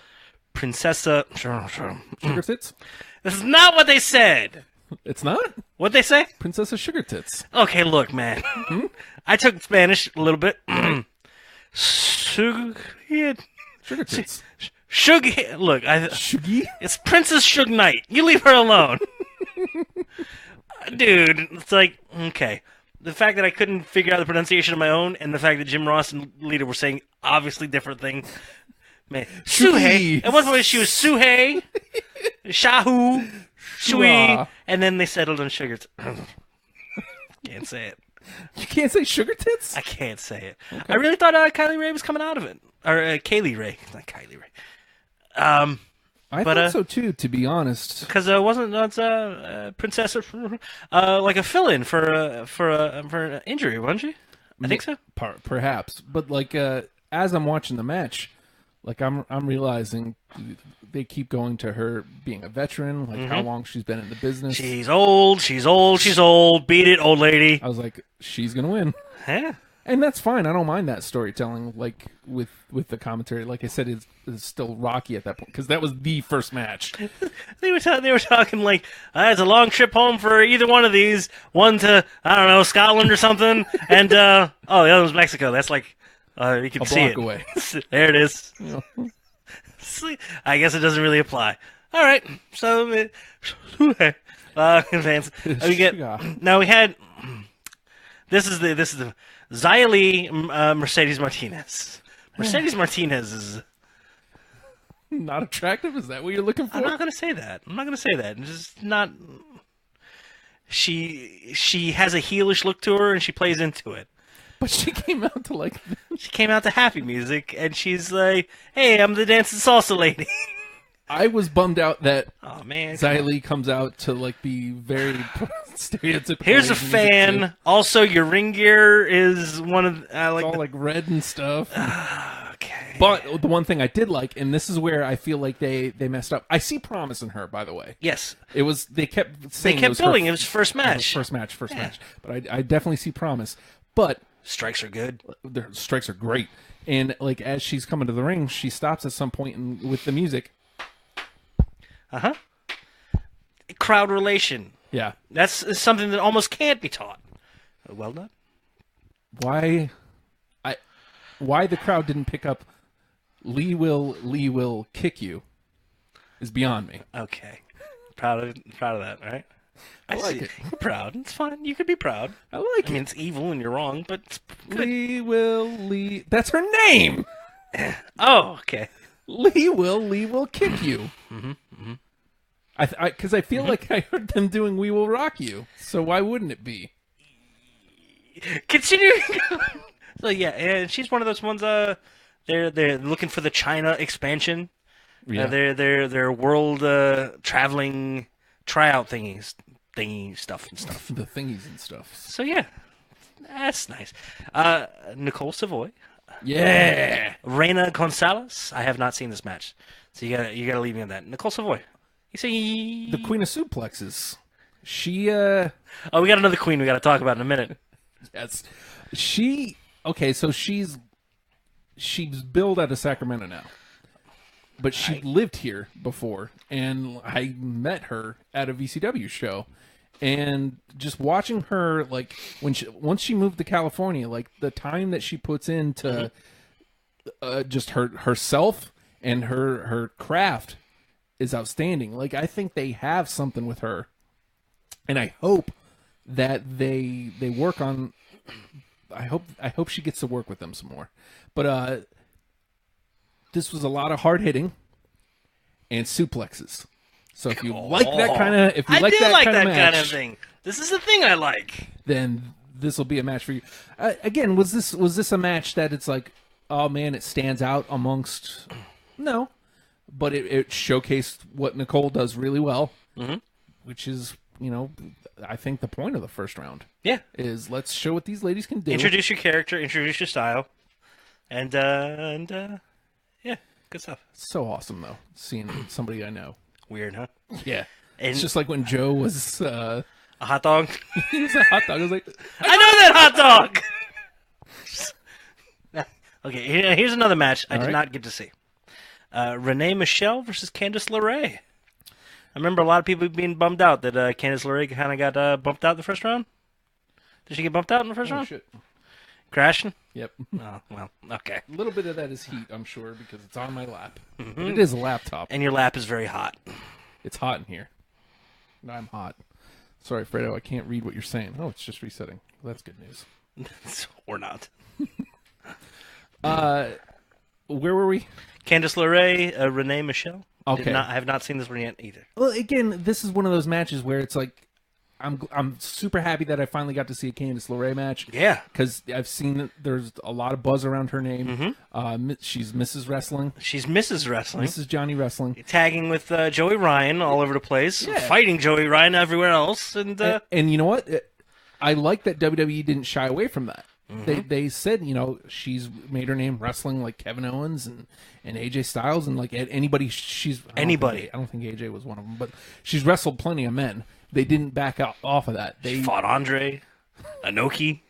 Princessa Sugar Tits? This is not what they said. It's not? What'd they say? Princessa Sugar Tits. Okay, look, man. I took Spanish a little bit. Sugar Tits. Sugar. Look, Shuggy? It's Princess Suge Knight. You leave her alone. Dude, it's like, okay. The fact that I couldn't figure out the pronunciation of my own, and the fact that Jim Ross and Lita were saying obviously different things. Man, Suhei. At one point she was Suhei, Shahu, Shui, and then they settled on Sugar. Can't say it. You can't say Sugar Tits? I can't say it. Okay. I really thought Kylie Ray was coming out of it, or Kaylee Ray, not Kylie Ray. I thought so too, to be honest. Because wasn't Princess like a fill-in for an injury, wasn't she? I think so. Perhaps, but like as I'm watching the match. Like I'm realizing they keep going to her being a veteran, like how long she's been in the business. She's old. Beat it, old lady. I was like, she's gonna win. Yeah, and that's fine. I don't mind that storytelling. Like with the commentary, like I said, it's still rocky at that point because that was the first match. They were talking like it's a long trip home for either one of these. One to I don't know Scotland or something, and the other was Mexico. That's like. You can see it. Away. There it is. I guess it doesn't really apply. All right. So, advance. Now we had. This is the Xia Li Mercedes Martinez. Mercedes Martinez is. Not attractive? Is that what you're looking for? I'm not gonna say that. It's just not. She has a heelish look to her, and she plays into it. But she came out to like. She came out to happy music, and she's like, "Hey, I'm the dancing salsa lady." I was bummed out that Oh man, Xia Li comes out to like be very stereotypical. here's a Asian music, fan. too. Also, your ring gear is one of It's all like red and stuff. okay. But the one thing I did like, and this is where I feel like they messed up. I see promise in her, by the way. Yes, It was they kept saying they kept building. It was first It was match. first match. But I definitely see promise. But Strikes are good. their strikes are great, and like as she's coming to the ring, she stops at some point and, with the music. Crowd relation. Yeah. That's something that almost can't be taught. Well done. Why the crowd didn't pick up Lee will kick you is beyond me. Okay. Proud of that, right? I like it. Proud. It's fine. You could be proud. I like I mean, it. it's evil and you're wrong, but it's good. Lee. That's her name. Oh, okay. Lee will kick you. Because I feel like I heard them doing "We Will Rock You," so why wouldn't it be? Continuing. So yeah, and she's one of those ones. They're looking for the China expansion. Yeah. Their world traveling tryout thingy stuff and stuff. The thingies and stuff. So yeah, that's nice. Nicole Savoy, Yeah. Reina Gonzalez. I have not seen this match, so you gotta leave me on that. Nicole Savoy. You see The Queen of Suplexes. She Oh, we got another queen we got to talk about in a minute. yes. Okay, so she's billed out of Sacramento now. But she lived here before, and I met her at a VCW show. And just watching her, like, once she moved to California, like, the time that she puts into just herself and her craft is outstanding. Like, I think they have something with her. And I hope that they work on... I hope she gets to work with them some more. But this was a lot of hard hitting and suplexes. So if you like that kind of kind of thing. This is the thing I like. then this will be a match for you. Again, was this a match that it's like, oh man, it stands out amongst? No, but it showcased what Nicole does really well, which is I think the point of the first round. Yeah, Is let's show what these ladies can do. introduce your character, introduce your style, and yeah, good stuff. So awesome though, seeing somebody I know. Weird, huh? Yeah, And it's just like when Joe was a hot dog. he was a hot dog. I was like, I know that hot dog. Okay, here's another match I did right. not get to see. Renee Michelle versus Candice LeRae. I remember a lot of people being bummed out that Candice LeRae kind of got bumped out in the first round. Did she get bumped out in the first oh round? shit. Crashing? Yep. Oh, well, okay. A little bit of that is heat, I'm sure, because it's on my lap. But it is a laptop. And your lap is very hot. It's hot in here. And I'm hot. Sorry, Fredo, I can't read what you're saying. Oh, it's just resetting. Well, that's good news. Or not. Where were we? Candice LeRae, Renee Michelle. Okay. I have not seen this one yet either. Well, again, this is one of those matches where it's like, I'm super happy that I finally got to see a Candice LeRae match. Yeah. Because I've seen that there's a lot of buzz around her name. She's Mrs. Wrestling. She's Mrs. Wrestling. Mrs. Johnny Wrestling. Tagging with Joey Ryan all over the place. Yeah. Fighting Joey Ryan everywhere else. And And you know what? I like that WWE didn't shy away from that. They said, she's made her name wrestling like Kevin Owens and AJ Styles and like anybody. I don't think AJ was one of them, but she's wrestled plenty of men. They didn't back off of that. They fought Andre, Inoki,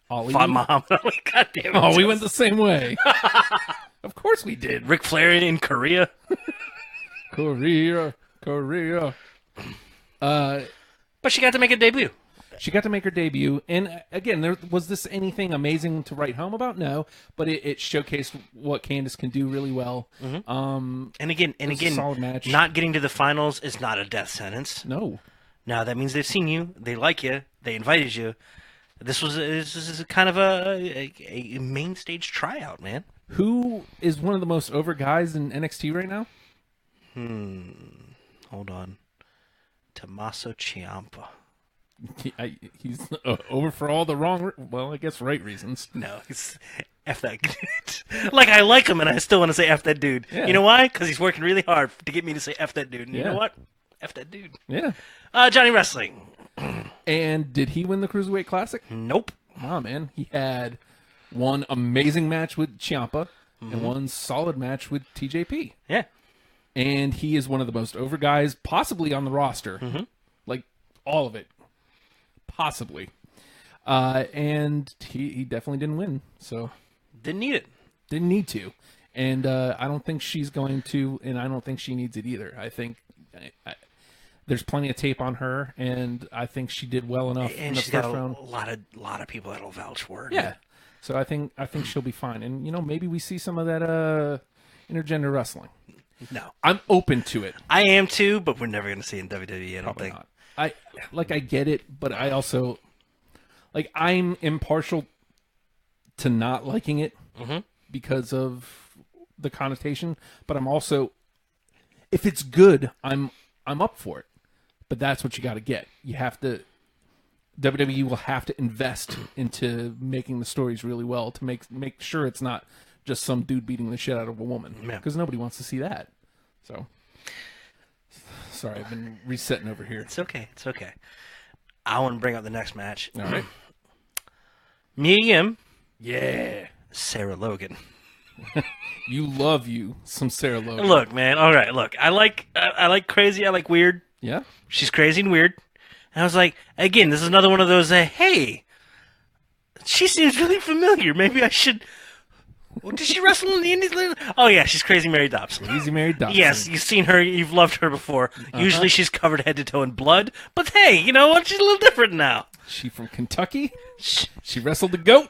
Ali. fought Muhammad Ali. God damn it. Oh, we went the same way. Of course we did. Ric Flair in Korea. Korea. But she got to make a debut. She got to make her debut, and again, was this anything amazing to write home about? No, but it showcased what Candice can do really well. And again, a solid match. not getting to the finals is not a death sentence. No, Now that means they've seen you, they like you, they invited you. This is kind of a main stage tryout, man. Who is one of the most over guys in NXT right now? Hold on. Tommaso Ciampa. He's over for all the wrong, I guess right reasons. No, he's F that dude. Like, I like him, and I still want to say F that dude. Yeah. You know why? Because he's working really hard to get me to say F that dude. And you Yeah. know what? F that dude. Yeah. Johnny Wrestling. And did he win the Cruiserweight Classic? Nope. Nah, man. He had one amazing match with Ciampa and one solid match with TJP. Yeah. And he is one of the most over guys possibly on the roster. Like, all of it. Possibly. And he definitely didn't win. So Didn't need it. didn't need to. And I don't think she's going to, and I don't think she needs it either. I think there's plenty of tape on her, and I think she did well enough in And the she's first got round. a lot of people that'll vouch for her. Yeah. So I think she'll be fine. And, maybe we see some of that intergender wrestling. No. I'm open to it. I am too, but we're never going to see it in WWE, I don't Probably think. not. I get it, but I also, I'm impartial to not liking it because of the connotation, but I'm also, if it's good, I'm up for it. But that's what you got to get. You have to, WWE will have to invest into making the stories really well to make sure it's not just some dude beating the shit out of a woman, because nobody wants to see that. So, sorry, I've been resetting over here. It's okay. It's okay. I want to bring up the next match. All right. Mae Young, Yeah. Sarah Logan. You love some Sarah Logan. Look, man. All right. Look, I like crazy. I like weird. Yeah. She's crazy and weird. And I was like, again, this is another one of those. Hey, she seems really familiar. Maybe I should. Well, did she wrestle in the Indies? Oh yeah, she's Crazy Mary Dobson. Crazy Mary Dobson. Yes, you've seen her. You've loved her before. Usually she's covered head to toe in blood. But hey, you know what? She's a little different now. She from Kentucky. She wrestled the goat.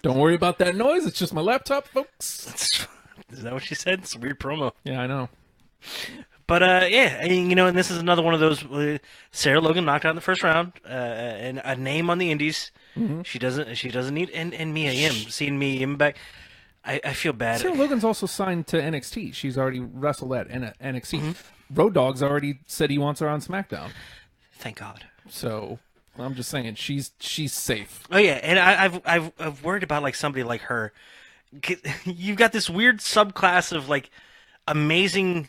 Don't worry about that noise. It's just my laptop, folks. Is that what she said? It's a weird promo. Yeah, I know. But yeah, and this is another one of those. Sarah Logan knocked out in the first round, and a name on the Indies. She doesn't need and Mae Young. Seeing Mae Young back, I feel bad. Sarah Logan's also signed to NXT. She's already wrestled at NXT. Road Dogg's already said he wants her on SmackDown. Thank God. So I'm just saying she's safe. Oh yeah, and I've worried about like somebody like her. You've got this weird subclass of like amazing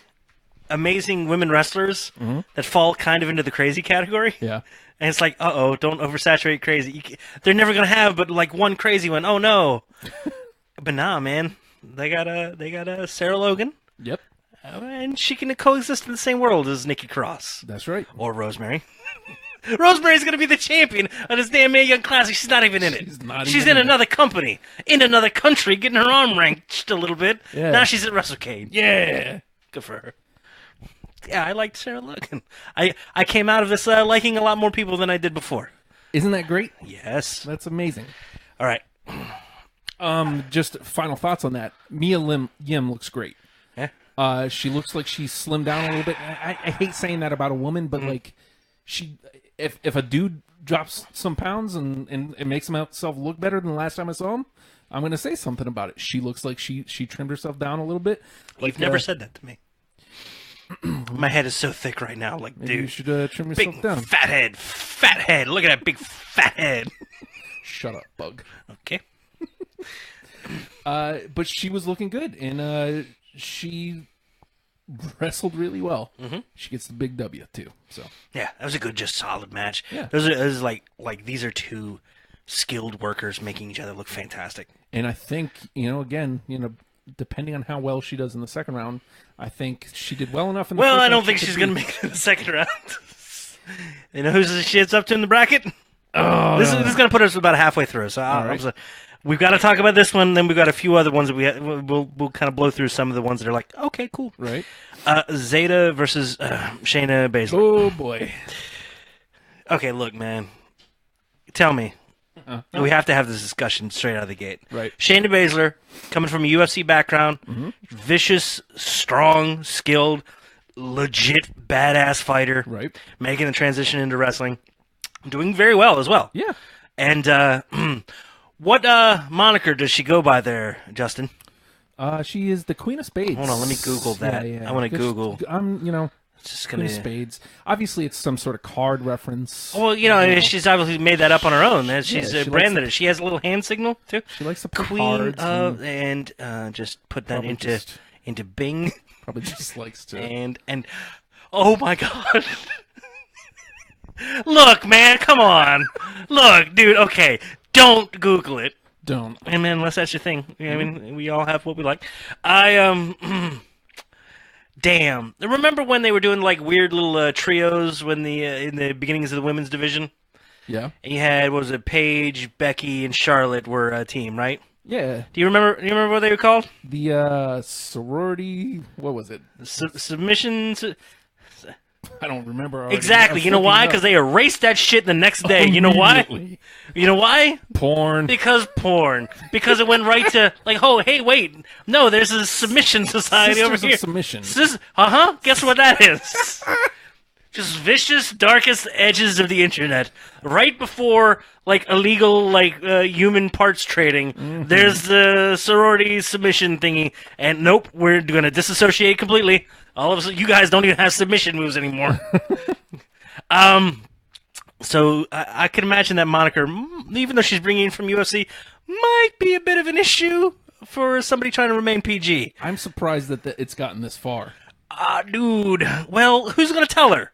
women wrestlers that fall kind of into the crazy category. Yeah. And it's like, don't oversaturate crazy. They're never gonna have but like one crazy one. Oh no. But nah, man, they got a Sarah Logan. Yep. And she can coexist in the same world as Nikki Cross. That's right. Or Rosemary. Rosemary's going to be the champion of this damn Mae Young Classic. She's not even in it. She's in another company, in another country, getting her arm ranked a little bit. Yeah. Now she's at WrestleCade. Yeah. Good for her. Yeah, I liked Sarah Logan. I came out of this liking a lot more people than I did before. Isn't that great? Yes. That's amazing. All right. Just final thoughts on that. Mae Young looks great. Yeah. She looks like she's slimmed down a little bit. I hate saying that about a woman, but like if a dude drops some pounds and makes himself look better than the last time I saw him, I'm gonna say something about it. She looks like she trimmed herself down a little bit. You've never said that to me. My head is so thick right now. Like, maybe you dude, should trim yourself big down. fat head. Look at that big fat head. Shut up, bug. Okay. But she was looking good, and she wrestled really well. She gets the big W too. So Yeah, that was a good, just solid match. Yeah. It was like these are two skilled workers making each other look fantastic. and I think again, depending on how well she does in the second round, I think she did well enough in the Well, first I don't round think she she's could going to beat- make it in the second round. You know who's the shit's up to in the bracket? Oh, This is going to put us about halfway through. So we've got to talk about this one. Then we've got a few other ones that we'll kind of blow through some of the ones that are like, okay, cool. right. Zeta versus Shayna Baszler. Oh boy. Okay, look, man. Tell me. We have to have this discussion straight out of the gate. Right. Shayna Baszler, coming from a UFC background, vicious, strong, skilled, legit badass fighter. Right. Making the transition into wrestling. Doing very well as well. Yeah. And What moniker does she go by there, Justin? She is the Queen of Spades. Hold on, let me Google that. Yeah. I want to Google. I'm, Just Queen gonna. of Spades. Obviously, it's some sort of card reference. Well, she's obviously made that up on her own. She's she branded it. She has a little hand signal too. She likes to put Queen cards of and just put that into Bing. Probably just likes to. And oh my God. Look, man, come on. Look, dude, okay. Don't Google it. Don't. And then unless that's your thing. I mean, we all have what we like. Damn. Remember when they were doing like weird little trios when in the beginnings of the women's division? Yeah. And you had, what was it, Paige, Becky, and Charlotte were a team, right? Yeah. Do you remember what they were called? The sorority. What was it? Submissions. I don't remember. Already. Exactly. You know why? Because they erased that shit the next day. You know why? You know why? Porn. Because porn. Because it went right to like, oh, hey, wait, no, there's a submission society Sisters over here. Of submission. Guess what that is? Just vicious, darkest edges of the internet. Right before like illegal human parts trading, there's the sorority submission thingy, and nope, we're gonna disassociate completely. All of a sudden, you guys don't even have submission moves anymore. So I can imagine that moniker, even though she's bringing in from UFC, might be a bit of an issue for somebody trying to remain PG. I'm surprised that it's gotten this far. Dude. Well, who's gonna tell her?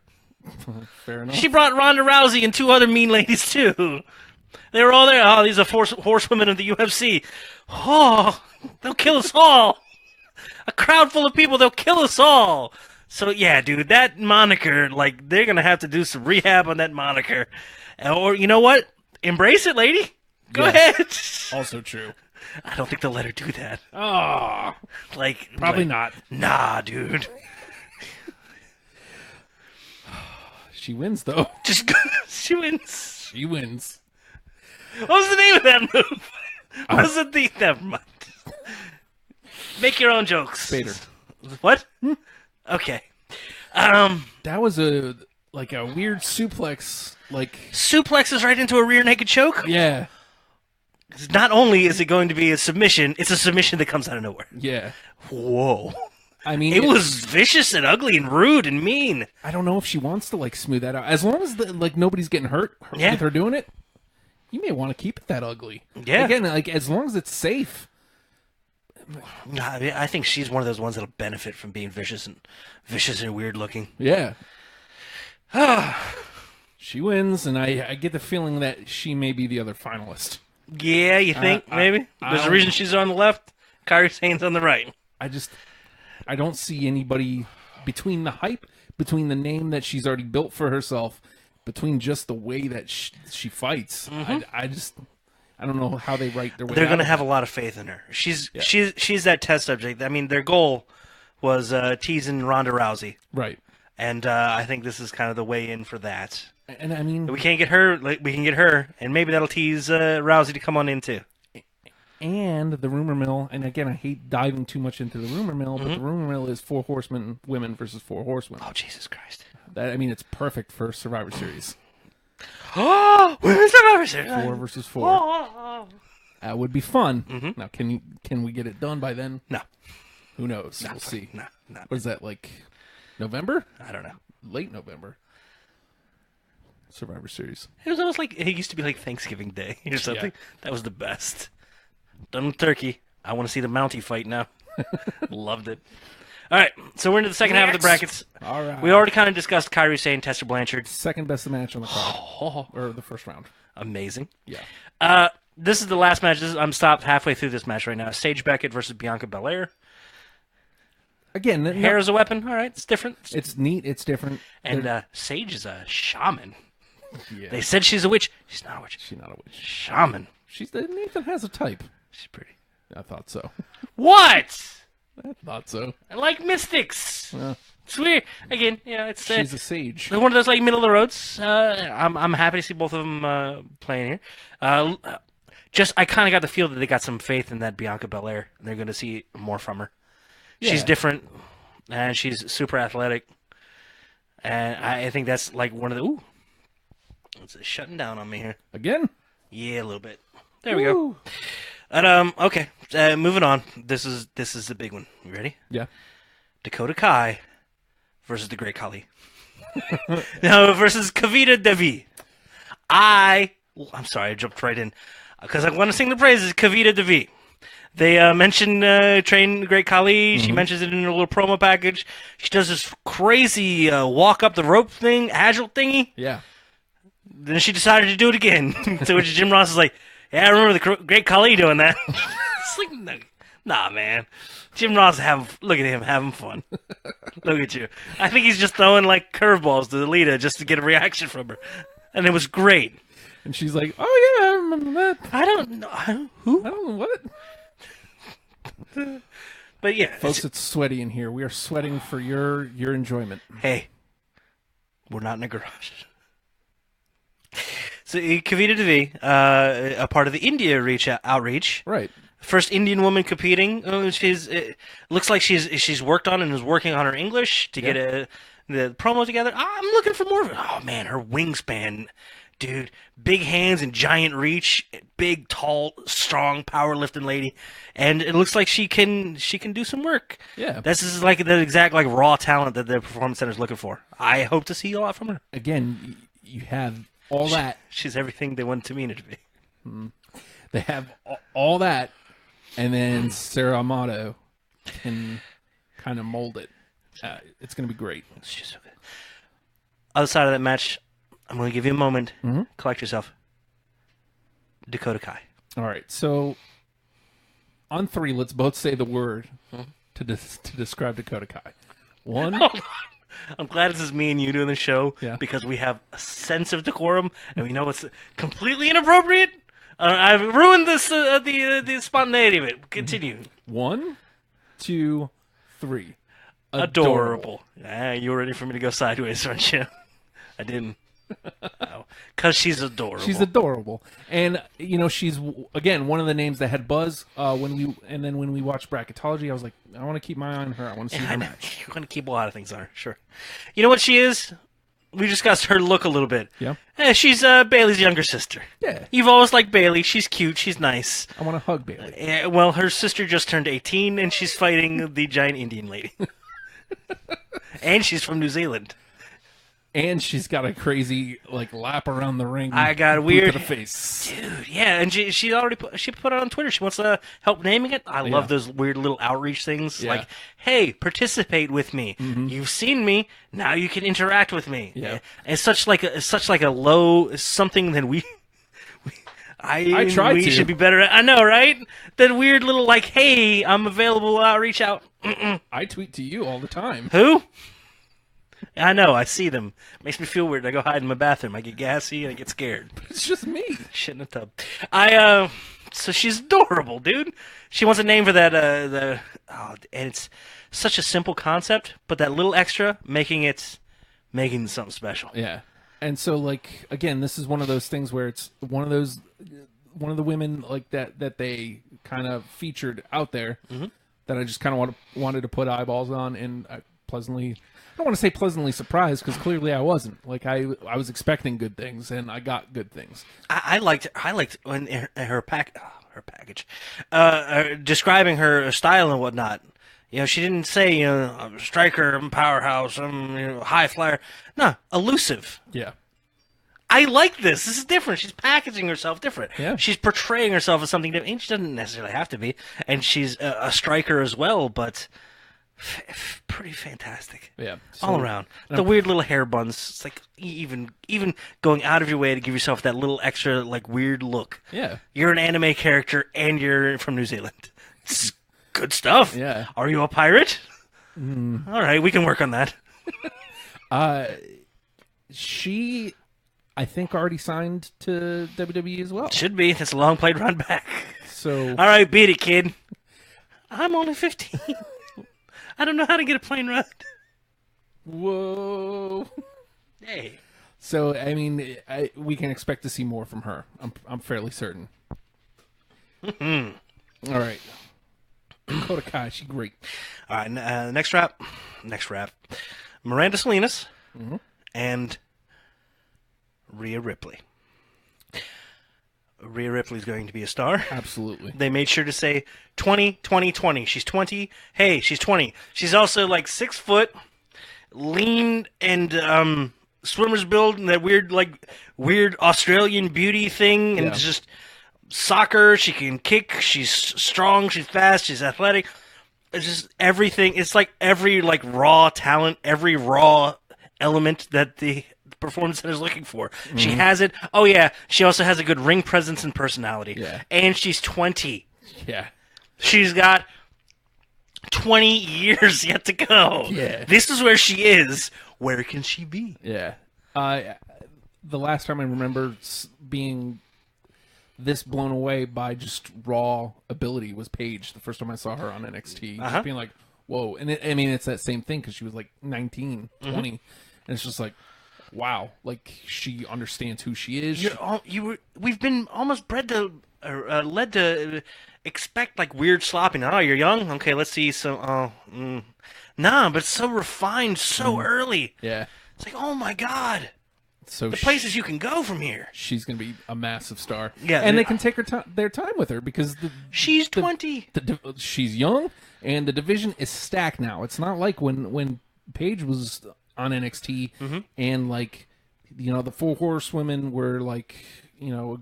Fair enough. She brought Ronda Rousey and two other mean ladies too. They were all there. Oh, these are horsewomen of the UFC. Oh, they'll kill us all. A crowd full of people, they'll kill us all. So, yeah, dude, that moniker, like, they're going to have to do some rehab on that moniker. Or, you know what? Embrace it, lady. Go ahead. Also true. I don't think they'll let her do that. Oh. Probably not. Nah, dude. She wins, though. She wins. She wins. What was the name of that move? Never mind. Make your own jokes. Spader. What? Okay. That was a weird suplex. Suplexes right into a rear naked choke? Yeah. Not only is it going to be a submission, it's a submission that comes out of nowhere. Yeah. Whoa. I mean, it was vicious and ugly and rude and mean. I don't know if she wants to smooth that out. As long as nobody's getting hurt with her doing it, you may want to keep it that ugly. Yeah. Again, as long as it's safe. I think she's one of those ones that'll benefit from being vicious and weird looking. Yeah. She wins, and I get the feeling that she may be the other finalist. Yeah, you think maybe? There's a reason she's on the left, Kairi Sane's on the right. I don't see anybody between the hype, between the name that she's already built for herself, between just the way that she fights. I don't know how they write their way. They're going to out have a lot of faith in her. She's that test subject. I mean, their goal was teasing Ronda Rousey, right? And I think this is kind of the way in for that. And I mean, we can't get her. We can get her, and maybe that'll tease Rousey to come on in too. And the rumor mill, and again, I hate diving too much into the rumor mill, but the rumor mill is 4 horsemen women versus 4 horsewomen. Oh, Jesus Christ! It's perfect for Survivor Series. Oh, Women's Survivor Series. 4 versus 4. That would be fun. Now, can we get it done by then? No. Who knows? We'll see. No. What is that, November? I don't know. Late November. Survivor Series. It was almost it used to be like Thanksgiving Day or something. Yeah. That was the best. Done with turkey. I want to see the Mountie fight now. Loved it. All right, so we're into the second half of the brackets. All right. We already kind of discussed Kairi Sane, Tessa Blanchard. Second best match on the card. Or the first round. Amazing. Yeah. This is the last match. I'm stopped halfway through this match right now. Sage Beckett versus Bianca Belair. Again, hair is a weapon. All right, it's different. It's neat. It's different. And Sage is a shaman. Yeah. They said she's a witch. She's not a witch. She's not a witch. Shaman. Nathan has a type. She's pretty. I thought so. What? I thought so. I like mystics. It's weird. Again, it's she's a sage. One of those middle of the roads. I'm happy to see both of them playing here. I kind of got the feel that they got some faith in that Bianca Belair, and they're going to see more from her. Yeah. She's different, and she's super athletic, and I think that's one of the. Ooh, it's shutting down on me here again. Yeah, a little bit. There we go. Okay. Moving on. This is the big one. You ready? Yeah. Dakota Kai versus the Great Khali. No, versus Kavita Devi. I'm sorry, I jumped right in because I want to sing the praises. Kavita Devi. They mention train Great Khali. She mentions it in her little promo package. She does this crazy walk up the rope thing, agile thingy. Yeah. Then she decided to do it again. To which Jim Ross is like, "Yeah, I remember the Great Khali doing that." It's like, nah, man. Jim Ross look at him having fun. Look at you. I think he's just throwing like curveballs to Lita just to get a reaction from her, and it was great. And she's like, "Oh yeah, I remember that." I don't know who. I don't know what. But yeah, Folks, it's sweaty in here. We are sweating for your enjoyment. Hey, we're not in a garage. So Kavita Devi, a part of the India outreach. Right. First Indian woman competing. Looks like she's worked on and is working on her English to get the promo together. I'm looking for more of it. Oh man, her wingspan, dude, big hands and giant reach, big, tall, strong, powerlifting lady, and it looks like she can do some work. Yeah. This is like the exact like raw talent that the performance center is looking for. I hope to see a lot from her. Again, you have all that. She's everything they want Tamina to be. They have all that, and then Sarah Amato can kind of mold it. It's going to be great. She's so good. Other side of that match, I'm going to give you a moment. Collect yourself. Dakota Kai. All right. So on 3, let's both say the word to describe Dakota Kai. 1. Hold on. I'm glad this is me and you doing the show because we have a sense of decorum and we know it's completely inappropriate. I've ruined this the spontaneity of it. Continue. 1, 2, 3. Adorable. You were ready for me to go sideways, aren't you? I didn't. Because she's adorable. She's adorable, and she's again one of the names that had buzz when we watched bracketology. I was like, I want to keep my eye on her. I want to see her match. You're going to keep a lot of things on her, sure. You know what she is? We discussed her look a little bit. Yeah. She's Bailey's younger sister. Yeah. You've always liked Bailey. She's cute. She's nice. I want to hug Bailey. Well, her sister just turned 18, and she's fighting the giant Indian lady. And she's from New Zealand. And she's got a crazy lap around the ring. I got a weird to the face, dude. Yeah, and she already put it on Twitter. She wants to help naming it. I love those weird little outreach things. Yeah. Like, hey, participate with me. You've seen me. Now you can interact with me. Yeah, it's such like a low something that we should be better at. I know, right? That weird little hey, I'm available. Reach out. I tweet to you all the time. Who? I know, I see them. Makes me feel weird. I go hide in my bathroom. I get gassy and I get scared. It's just me. Shit in a tub. So she's adorable, dude. She wants a name for that, and it's such a simple concept, but that little extra making something special. Yeah. And so, again, this is one of those things where it's one of the women that they kind of featured out there that I just kind of wanted to put eyeballs on, and I don't want to say pleasantly surprised because clearly I wasn't. I was expecting good things and I got good things. I liked when her package, describing her style and whatnot. She didn't say I'm a striker, I'm a powerhouse, I'm high flyer. No, elusive. Yeah. I like this. This is different. She's packaging herself different. Yeah. She's portraying herself as something different. And she doesn't necessarily have to be. And she's a striker as well, but pretty fantastic. Yeah. All around. The weird little hair buns. It's like even going out of your way to give yourself that little extra weird look. Yeah. You're an anime character and you're from New Zealand. It's good stuff. Yeah. Are you a pirate? All right, we can work on that. She, I think, already signed to WWE as well. Should be. That's a long played run back. So. All right, beat it, kid. I'm only 15. I don't know how to get a plane ride. Whoa. Hey. So, I mean, we can expect to see more from her. I'm fairly certain. All right. Dakota Kai, she's great. All right, next rap. Miranda Salinas and Rhea Ripley. Rhea Ripley's going to be a star. Absolutely. They made sure to say 20, 20, 20. She's 20. Hey, she's 20. She's also like 6 foot, lean, and swimmer's build, and that weird Australian beauty thing, and just soccer. She can kick. She's strong. She's fast. She's athletic. It's just everything. It's like every raw talent, every raw element that the performance center is looking for. Mm-hmm. She has it. Oh yeah, she also has a good ring presence and personality. Yeah. And she's 20. Yeah. She's got 20 years yet to go. Yeah. This is where she is. Where can she be? Yeah. The last time I remember being this blown away by just raw ability was Paige. The first time I saw her on NXT, just being like, "Whoa!" And it's that same thing because she was like 19, 20, and it's just like, wow, like she understands who she is. We've been almost led to expect like weird slopping. Oh, you're young. Okay, let's see some. Nah, but it's so refined so early. Yeah, it's like, oh my god. So the places you can go from here. She's going to be a massive star. Yeah, and they can take their time with her because she's 20. She's young, and the division is stacked now. It's not like when Paige was on NXT and the 4 Horsewomen were a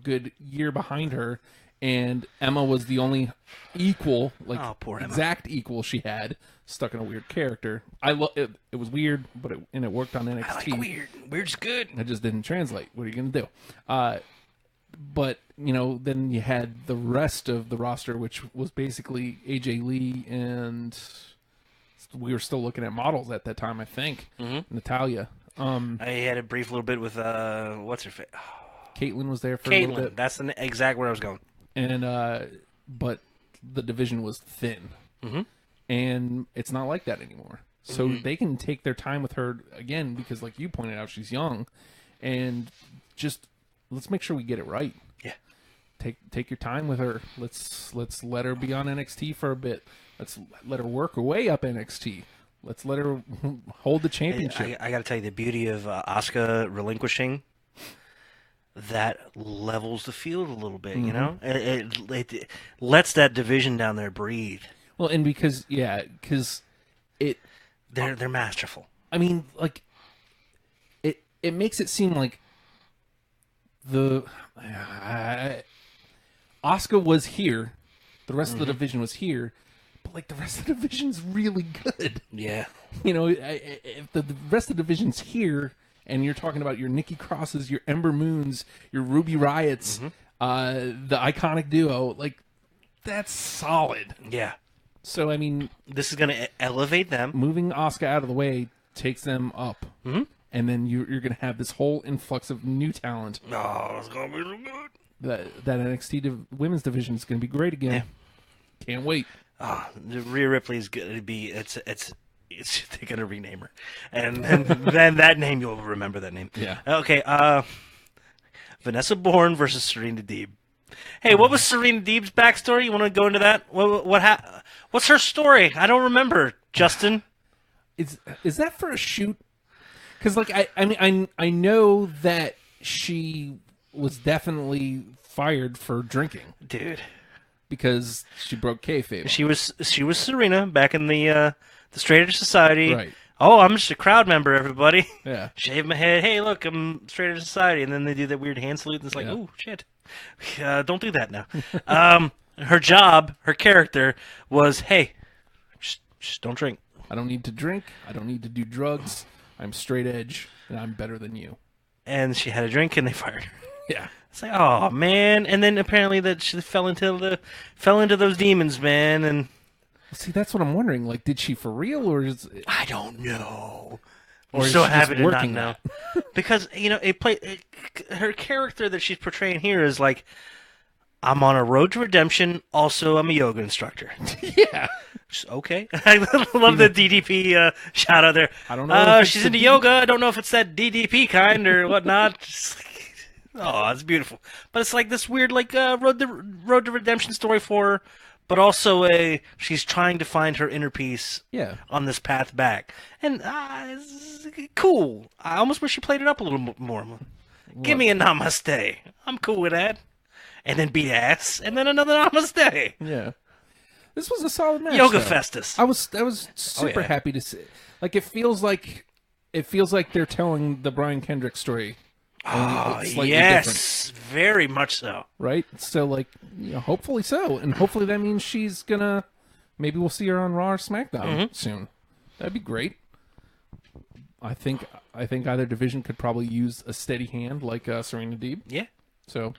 good year behind her, and Emma was the only equal, poor Emma. exact equal she had, stuck in a weird character. It was weird, but it worked on NXT. I like weird. Weird's good. It just didn't translate. What are you going to do? But, then you had the rest of the roster, which was basically AJ Lee, and we were still looking at models at that time, I think. Natalia. I had a brief little bit with, what's her face? Caitlyn was there for a little bit. That's the exact where I was going. And, but the division was thin. And it's not like that anymore. So they can take their time with her again because, like you pointed out, she's young, and just let's make sure we get it right. Yeah, take your time with her. Let's let her be on NXT for a bit. Let's let her work her way up NXT. Let's let her hold the championship. I got to tell you, the beauty of Asuka relinquishing that levels the field a little bit. You know, it lets that division down there breathe. Well, and because they're masterful. I mean, it makes it seem like Asuka was here, the rest of the division was here, but the rest of the division's really good. Yeah, if the rest of the division's here, and you're talking about your Nikki Crosses, your Ember Moons, your Ruby Riots, the Iconic Duo, that's solid. Yeah. So, I mean, this is going to elevate them. Moving Asuka out of the way takes them up. And then you're going to have this whole influx of new talent. Oh, it's going to be so good. That NXT women's division is going to be great again. Yeah. Can't wait. The Rhea Ripley is going to be, they're going to rename her. And then that name, you'll remember that name. Yeah. Okay, Vanessa Bourne versus Serena Deeb. Hey, what was Serena Deeb's backstory? You want to go into that? What's her story? I don't remember, Justin. Is that for a shoot? Because I know that she was definitely fired for drinking, dude, because she broke kayfabe. She was Serena back in the Straight Edge Society. Right. Oh, I'm just a crowd member, everybody. Yeah. Shave my head. Hey, look, I'm Straight Edge Society, and then they do that weird hand salute, and it's like, oh shit. Don't do that now. Her job, her character was, hey, just don't drink. I don't need to drink. I don't need to do drugs. I'm straight edge, and I'm better than you. And she had a drink, and they fired her. Yeah. It's like, oh man. And then apparently that she fell into those demons, man. And see, that's what I'm wondering. Did she for real, or is it... I don't know. Or I'm is so she happy just to working not know. Because her character that she's portraying here is like, I'm on a road to redemption. Also, I'm a yoga instructor. Yeah. Okay. I love the DDP shout out there. I don't know. She's into yoga. I don't know if it's that DDP kind or whatnot. Oh, it's beautiful. But it's like this weird, road to redemption story for her. But also she's trying to find her inner peace. Yeah. On this path back. And it's cool. I almost wish she played it up a little more. Give me a namaste. I'm cool with that. and then beat ass, and then another namaste. Yeah. This was a solid match. Yoga though. Festus. I was super happy to see. Like it feels like they're telling the Brian Kendrick story. Oh, slightly yes, very much so. Right? So like, hopefully so, and hopefully that means she's gonna. Maybe we'll see her on Raw or SmackDown soon. That'd be great. I think either division could probably use a steady hand like Serena Deeb. Yeah. So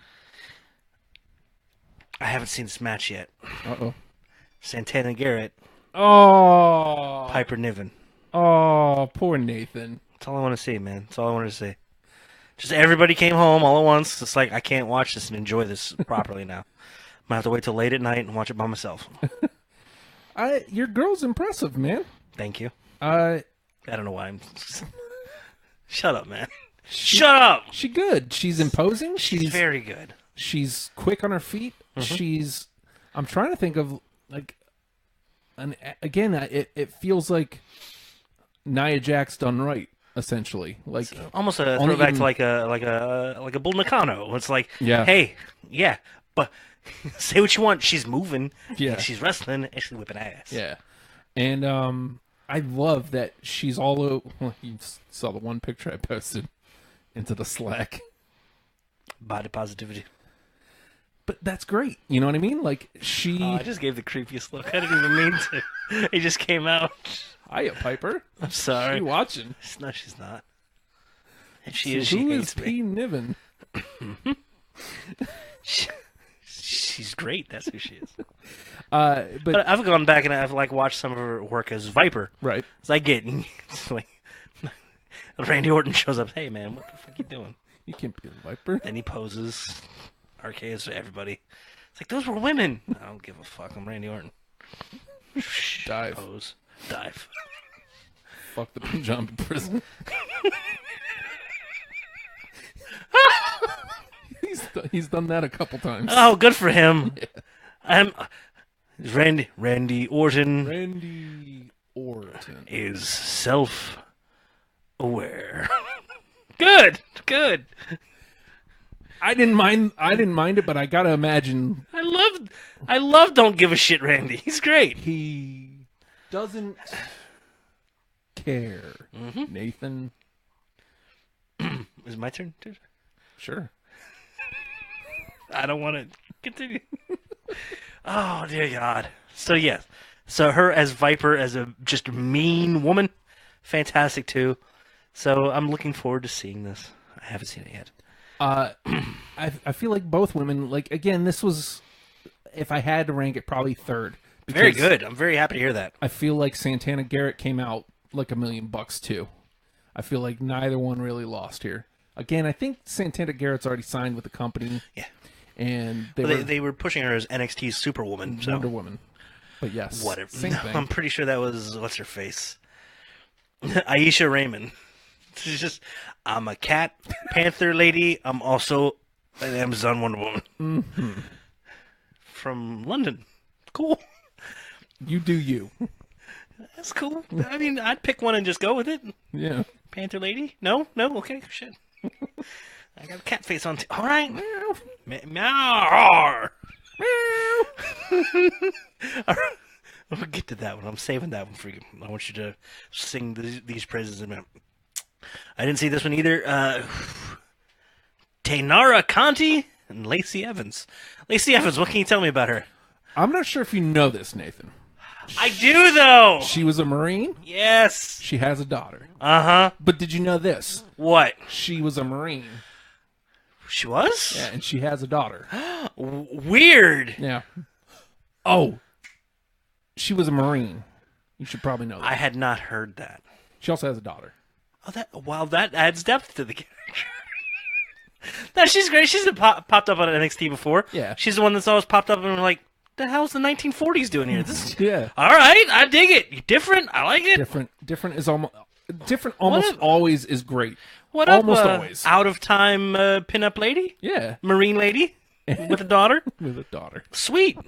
I haven't seen this match yet. Uh-oh. Santana Garrett, Oh. Piper Niven. Oh, poor Nathan. That's all I want to see, man. That's all I wanted to see. Just everybody came home all at once. It's like I can't watch this and enjoy this properly now. I'm gonna have to wait till late at night and watch it by myself. Your girl's impressive, man. Thank you. I don't know why I'm. Shut up, man. Shut up. She good. She's imposing. She's very good. She's quick on her feet. She's. I'm trying to think of like. Again, it feels like Nia Jax done right. Essentially, like it's almost a throwback to like a Bull Nakano. It's like, hey, yeah, but say what you want. She's moving. Yeah, she's wrestling and she's whipping ass. Yeah, and I love that she's all over. Well, you saw the one picture I posted into the Slack. Body positivity. But that's great. You know what I mean? Like she. I just gave the creepiest look. I didn't even mean to. He just came out. Hiya, Piper. I'm sorry. She watching? No, she's not. And she so is. She who hates is me. P. Niven? She's great. That's who she is. But I've gone back and I've watched some of her work as Viper. Right. So I get like Randy Orton shows up. Hey man, what the fuck you doing? You can't be a Viper. Then he poses. RKO's to everybody. It's like those were women. I don't give a fuck. I'm Randy Orton. Dive. Pose. Dive. Fuck the Punjabi prison. He's done that a couple times. Oh, good for him. Yeah. Randy Orton. Randy Orton is self-aware. Good. I didn't mind it, but I gotta imagine. I love Don't Give a Shit, Randy. He's great. He doesn't care. Nathan. Is it my turn? Sure. I don't want to continue. Oh, dear God. So, yes. So, her as Viper, as a just mean woman, fantastic, too. So, I'm looking forward to seeing this. I haven't seen it yet. I feel like both women, like, again, this was, if I had to rank it, probably third. Very good. I'm very happy to hear that. I feel like Santana Garrett came out like $1 million, too. I feel like neither one really lost here. Again, I think Santana Garrett's already signed with the company. Yeah. And they were pushing her as NXT's Superwoman. So. Wonder Woman. But yes. Whatever. Same thing. I'm pretty sure that was, what's her face? Aisha Raymond. She's just, I'm a cat panther lady. I'm also an Amazon Wonder Woman. Mm-hmm. From London. Cool. You do you. That's cool. I mean, I'd pick one and just go with it. Yeah. Panther lady? No? Okay, shit. I got a cat face on. All right. Meow. We'll get to that one. I'm saving that one for you. I want you to sing these praises in a minute. I didn't see this one either. Taynara Conti and Lacey Evans. Lacey Evans, what can you tell me about her? I'm not sure if you know this, Nathan. I do, though. She was a Marine. Yes. She has a daughter. Uh-huh. But did you know this? What? She was a Marine. She was? Yeah, and she has a daughter. Weird. Yeah. Oh. She was a Marine. You should probably know that. I had not heard that. She also has a daughter. Oh, that adds depth to the character. No, she's great. She's popped up on NXT before. Yeah. She's the one that's always popped up and we're like, the hell's the 1940s doing here? This is yeah. All right, I dig it. You're different. I like it. Different is almost always is great. What almost up, always out of time pinup lady? Yeah, Marine lady with a daughter. With a daughter. Sweet.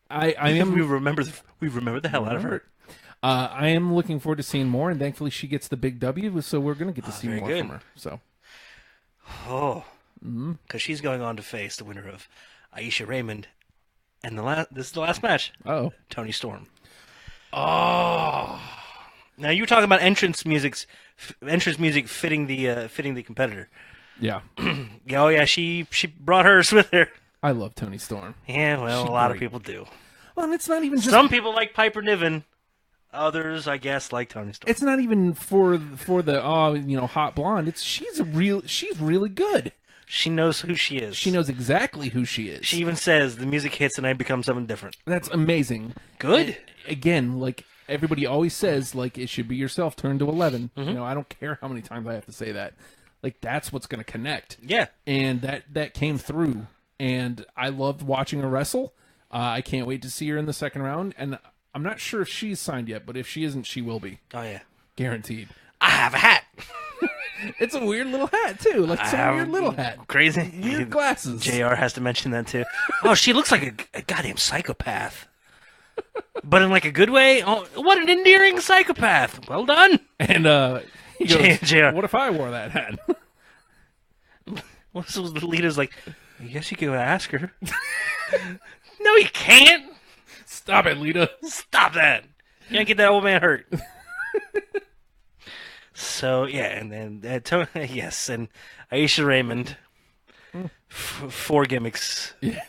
I am. We remember the hell out of her. I am looking forward to seeing more, and thankfully she gets the big W, so we're gonna get to see more from her. So. Oh, because she's going on to face the winner of Aisha Raymond, and this is the last match. Oh. Toni Storm. Oh. Now you were talking about entrance music fitting the competitor. Yeah. Oh yeah, she brought hers with her. I love Toni Storm. Yeah, well, She's a lot great. of people do. Well, and it's not even just... Some people like Piper Niven. Others, I guess, like Toni Storm. It's not even for the hot blonde. She's really good. She knows who she is. She knows exactly who she is. She even says the music hits and I become something different. That's amazing. Good. And again, like everybody always says, like it should be yourself turned to 11. Mm-hmm. I don't care how many times I have to say that. Like that's what's going to connect. Yeah. And that came through. And I loved watching her wrestle. I can't wait to see her in the second round. And I'm not sure if she's signed yet, but if she isn't, she will be. Oh, yeah. Guaranteed. I have a hat. It's a weird little hat, too. Like some weird little hat. Crazy. Weird glasses. JR has to mention that, too. Oh, she looks like a goddamn psychopath. But in like a good way. Oh, what an endearing psychopath. Well done. And he goes, JR. what if I wore that hat? What's those Lita's like, I guess you could ask her. No, you can't. Stop it, Lita. Stop that. You can't get that old man hurt. So, yeah, and then, yes, and Aisha Raymond, 4 gimmicks. Yeah.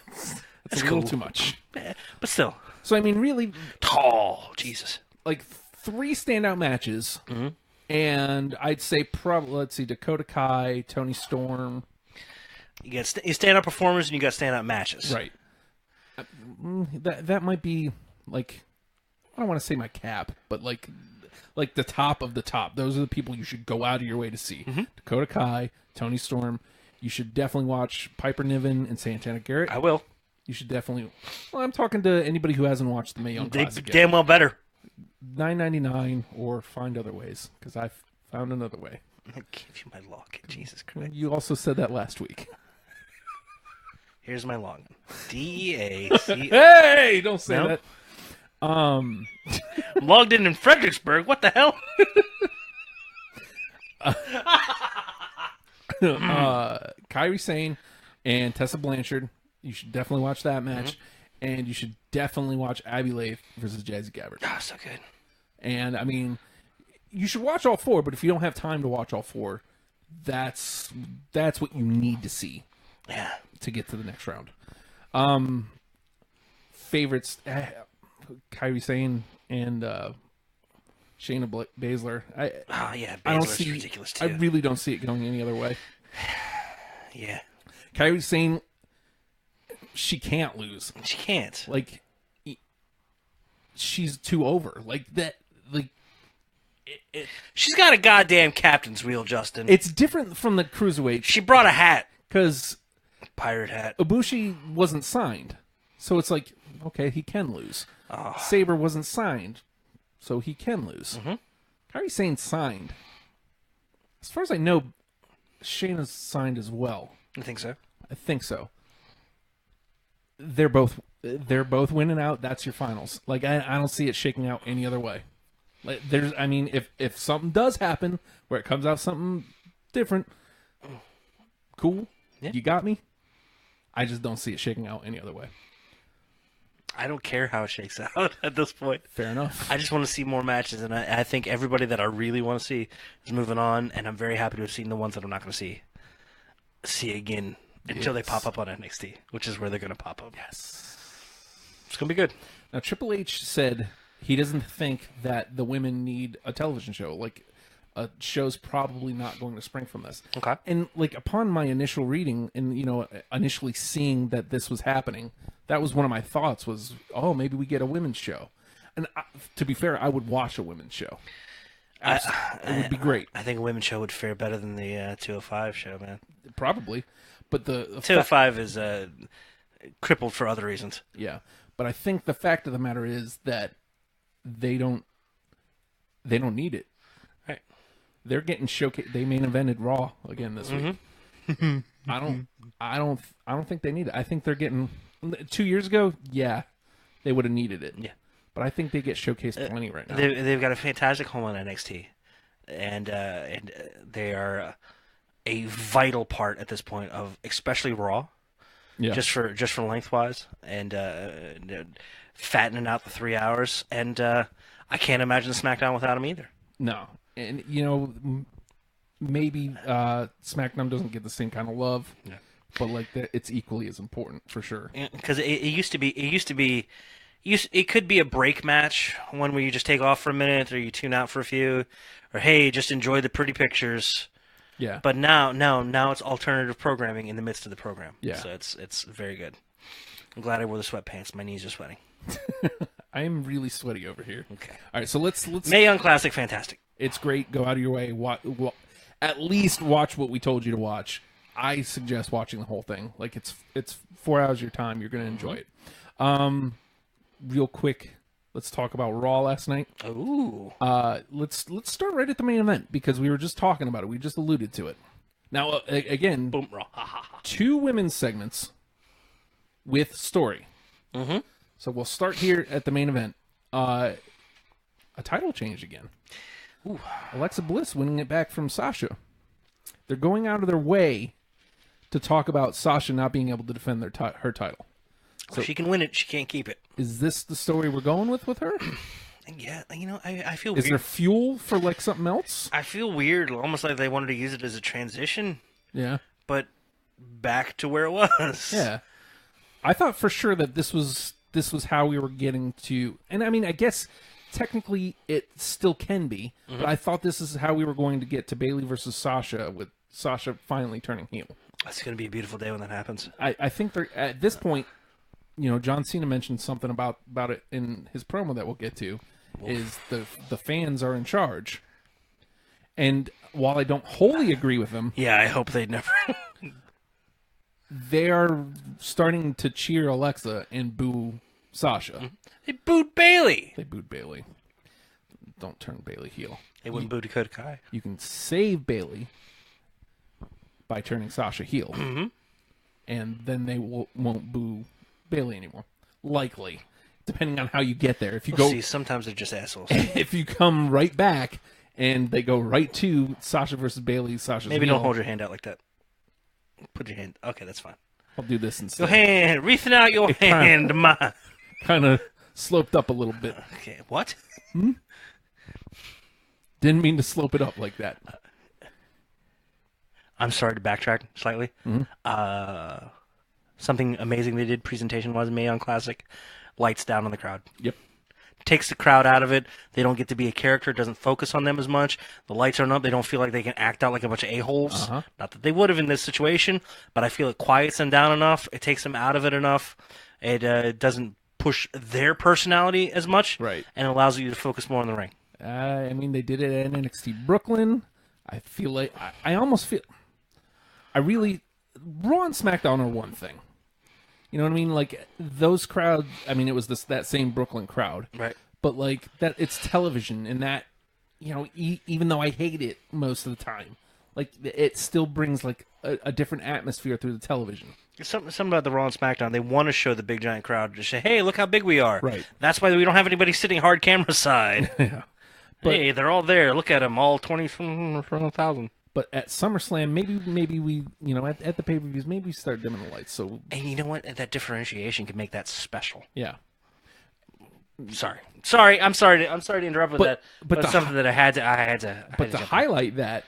That's a little too much. But still. So, I mean, really, Tall. Jesus. like 3 standout matches. Mm-hmm. And I'd say probably, let's see, Dakota Kai, Toni Storm. You got stand-up performers and you got stand-up matches. Right. That might be, like, I don't want to say my cap, but like the top of the top. Those are the people you should go out of your way to see. Mm-hmm. Dakota Kai, Toni Storm. You should definitely watch Piper Niven and Santana Garrett. I will. You should definitely... Well, I'm talking to anybody who hasn't watched the Mae Young They Classic yet. damn well better. $9.99 or find other ways, because I've found another way. I gave you my lock. Jesus Christ. You also said that last week. Here's my login. DEAC. Hey! Don't say No? that. I'm logged in Fredericksburg. What the hell? Kairi Sane and Tessa Blanchard. You should definitely watch that match. And you should definitely watch Abby Lath versus Jazzy Gabbard. Oh, so good. And, I mean, you should watch all 4, but if you don't have time to watch all 4, that's what you need to see. Yeah. To get to the next round. Favorites, Kairi Sane and Shayna Baszler. Oh, yeah. I don't Baszler's see, ridiculous, too. I really don't see it going any other way. Yeah. Kairi Sane, she can't lose. She can't. Like, she's too over. Like, that, like... She's got a goddamn captain's wheel, Justin. It's different from the Cruiserweight. She brought a hat. Because... Pirate hat. Ibushi wasn't signed. So it's like, okay, he can lose. Oh. Sabre wasn't signed. So he can lose. Mm-hmm. Kairi Sane's signed. As far as I know, Shayna's signed as well. You think so? I think so. They're both winning out. That's your finals. Like I don't see it shaking out any other way. Like if something does happen where it comes out something different, cool. Yeah. You got me. I just don't see it shaking out any other way. I don't care how it shakes out at this point. Fair enough. I just want to see more matches, and I think everybody that I really want to see is moving on, and I'm very happy to have seen the ones that I'm not going to see again until they pop up on NXT, which is where they're going to pop up. Yes. It's going to be good. Now, Triple H said he doesn't think that the women need a television show. Like, a show's probably not going to spring from this. Okay. And, like, upon my initial reading and, initially seeing that this was happening, that was one of my thoughts was, oh, maybe we get a women's show. And to be fair, I would watch a women's show. It would be great. I think a women's show would fare better than the 205 show, man. Probably. But the 205 is crippled for other reasons. Yeah. But I think the fact of the matter is that they don't need it. Right. They're getting showcased. They main evented Raw again this week. I don't think they need it. I think they're getting 2 years ago. Yeah, they would have needed it. Yeah, but I think they get showcased plenty right now. They've got a fantastic home on NXT, and they are a vital part at this point of especially Raw. Yeah. Just for lengthwise and fattening out the 3 hours, and I can't imagine SmackDown without him either. No, and maybe SmackDown doesn't get the same kind of love, but like that, it's equally as important for sure. Because it could be a break match, one where you just take off for a minute, or you tune out for a few, or hey, just enjoy the pretty pictures. Yeah. But now it's alternative programming in the midst of the program. Yeah. So it's very good. I'm glad I wore the sweatpants. My knees are sweating. I'm really sweaty over here. Okay. All right, so let's. Mae Young Classic, fantastic. It's great. Go out of your way. At least watch what we told you to watch. I suggest watching the whole thing. Like it's 4 hours of your time. You're going to enjoy it. Real quick, let's talk about Raw last night. Ooh. Let's start right at the main event because we were just talking about it. We just alluded to it. Now, again, Boom, Raw. 2 women's segments with story. Mm-hmm. So we'll start here at the main event. A title change again. Ooh. Alexa Bliss winning it back from Sasha. They're going out of their way to talk about Sasha not being able to defend her title. So she can win it. She can't keep it. Is this the story we're going with her? Yeah, I feel Is weird. there fuel for like something else? I feel weird, almost like they wanted to use it as a transition, Yeah. but back to where it was. Yeah. I thought for sure that this was how we were getting to, and I mean, I guess technically it still can be, but I thought this is how we were going to get to Bayley versus Sasha, with Sasha finally turning heel. It's going to be a beautiful day when that happens. I think they're at this point. John Cena mentioned something about it in his promo that we'll get to. Is the fans are in charge, and while I don't wholly agree with them, Yeah, I hope they never. they are starting to cheer Alexa and boo Sasha. They booed Bailey. They booed Bailey. Don't turn Bailey heel. They wouldn't boo Dakota Kai. You can save Bailey by turning Sasha heel, and then they won't boo Bailey anymore. Likely, depending on how you get there. If you See, sometimes they're just assholes. if you come right back and they go right to Sasha versus Bailey, Sasha's Maybe heel, don't hold your hand out like that. Put your hand. Okay, that's fine. I'll do this instead. Your hand, reaching out your hand, mine. Kind of sloped up a little bit. Okay, what? Didn't mean to slope it up like that. I'm sorry to backtrack slightly. Something amazing they did presentation-wise in Mae Young Classic. Lights down on the crowd. Yep. Takes the crowd out of it. They don't get to be a character. It doesn't focus on them as much. The lights aren't up. They don't feel like they can act out like a bunch of a-holes. Not that they would have in this situation, but I feel it quiets them down enough. It takes them out of it enough. It doesn't push their personality as much. Right. And it allows you to focus more on the ring. I mean, they did it at NXT Brooklyn. I feel like I almost feel. I really Raw and SmackDown are one thing. You know what I mean? Like those crowds. I mean, it was that same Brooklyn crowd, Right. But like that, it's television, and that even though I hate it most of the time, like it still brings like a different atmosphere through the television. Something about the Raw and SmackDown. They want to show the big giant crowd to say, "Hey, look how big we are." Right. That's why we don't have anybody sitting hard camera side. Yeah. But, hey, they're all there. Look at them, all 20,000. But at SummerSlam, maybe we, at the pay-per-views, maybe we start dimming the lights. So, and you know what? That differentiation can make that special. Yeah. Sorry. I'm sorry to interrupt with that. But it's something that I had to. But to highlight that,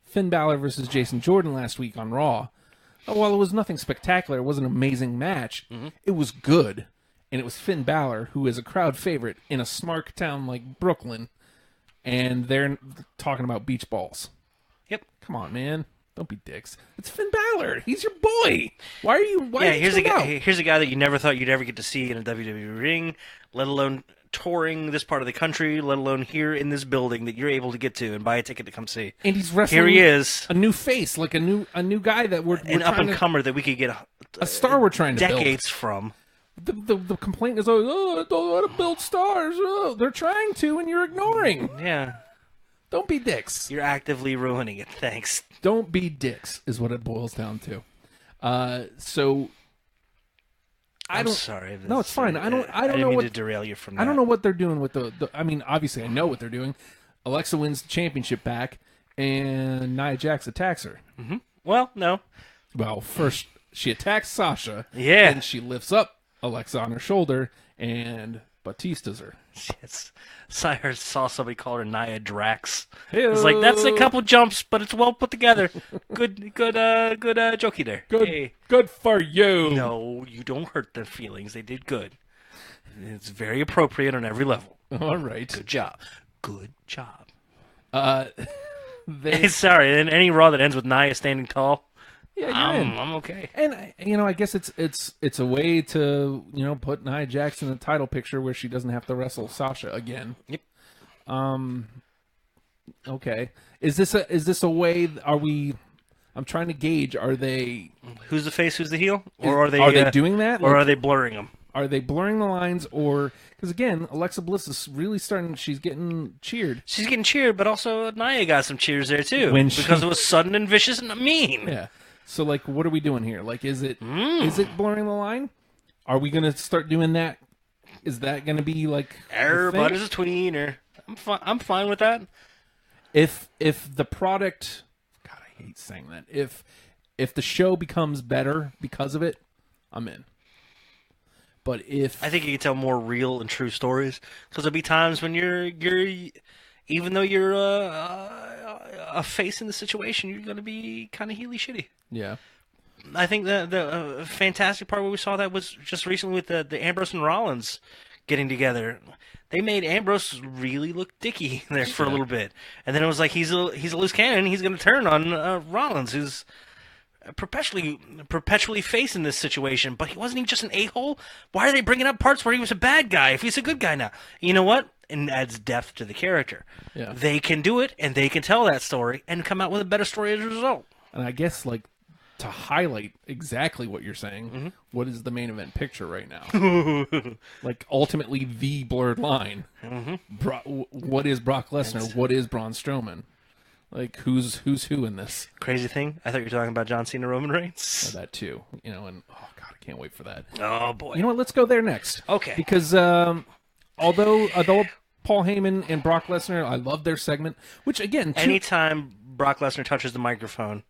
Finn Balor versus Jason Jordan last week on Raw. While it was nothing spectacular, it was an amazing match. It was good, and it was Finn Balor, who is a crowd favorite in a smart town like Brooklyn, and they're talking about beach balls. Yep. Come on, man. Don't be dicks. It's Finn Balor. He's your boy. Why are you? Here's a guy that you never thought you'd ever get to see in a WWE ring, let alone touring this part of the country, let alone here in this building that you're able to get to and buy a ticket to come see. And he's wrestling. Here he is, a new face, like a new guy that we're an up and comer that we could get a star. We're trying to decades from. The complaint is, I don't want to build stars. Oh, they're trying to, and you're ignoring. Yeah. Don't be dicks. You're actively ruining it. Thanks. Don't be dicks is what it boils down to. So I'm sorry. No, it's fine. I don't didn't know mean what to derail you from that. I don't know what they're doing with the I mean, obviously I know what they're doing. Alexa wins the championship back, and Nia Jax attacks her. Well, no. Well, first she attacks Sasha. Yeah. And she lifts up Alexa on her shoulder and Batista's her. Yes. I saw somebody call her Nia Drax. Hey-o. It's like, that's a couple jumps, but it's well put together. Good jokey there. Good, Hey. good for you. No, you don't hurt their feelings. They did good. It's very appropriate on every level. All right. Good job. Good job. They, Sorry, and any Raw that ends with Nia standing tall, yeah, you're in. I'm okay. And I guess it's a way to put Nia Jax in the title picture where she doesn't have to wrestle Sasha again. Yep. Okay. Is this a way? Are we? I'm trying to gauge. Are they? Who's the face? Who's the heel? Or are they doing that? Or are they blurring them? Are they blurring the lines, or because again, Alexa Bliss is really starting? She's getting cheered. She's getting cheered, but also Nia got some cheers there too, When because it was sudden and vicious and mean. Yeah. So like, what are we doing here? Like, is it blurring the line? Are we gonna start doing that? Is that gonna be like everybody's a tweener? I'm fine with that. If the product, God, I hate saying that. If the show becomes better because of it, I'm in. But if I think you can tell more real and true stories, because there'll be times when you're even though you're a face in the situation, you're going to be kind of heely shitty. yeah, I think the fantastic part where we saw that was just recently with the Ambrose and Rollins getting together. They made Ambrose really look dicky there for a little bit, and then it was like he's a loose cannon. He's going to turn on Rollins, who's perpetually facing this situation, but he wasn't even just an a-hole. Why are they bringing up parts where he was a bad guy if he's a good guy now? You know what? And adds depth to the character. Yeah. They can do it, and they can tell that story and come out with a better story as a result. and I guess like to highlight exactly what you're saying, what is the main event picture right now? Like ultimately the blurred line. What is Brock Lesnar? What is Braun Strowman? Like who's who in this? Crazy thing, I thought you were talking about John Cena, Roman Reigns. That too, and oh god, I can't wait for that. Oh boy. You know what? Let's go there next. Okay. Because although Paul Heyman and Brock Lesnar, I love their segment. Which again, anytime Brock Lesnar touches the microphone,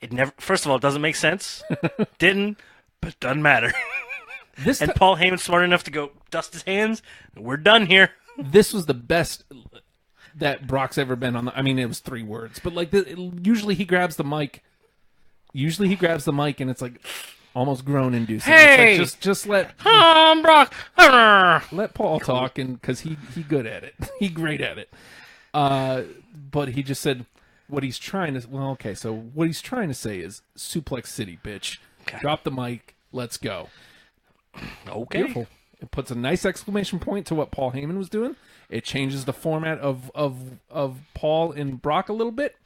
it never. First of all, it doesn't make sense. Didn't, but doesn't matter. And Paul Heyman's smart enough to go dust his hands. We're done here. This was the best that Brock's ever been on. I mean, it was 3 words, but like usually he grabs the mic. And it's like almost groan-inducing. Hey, it's like, just let Brock. let Paul talk, and because he good at it, he great at it. But he just said what he's trying to. Well, okay, so what he's trying to say is Suplex City, bitch. Okay. Drop the mic. Let's go. Okay. Beautiful. It puts a nice exclamation point to what Paul Heyman was doing. It changes the format of Paul and Brock a little bit.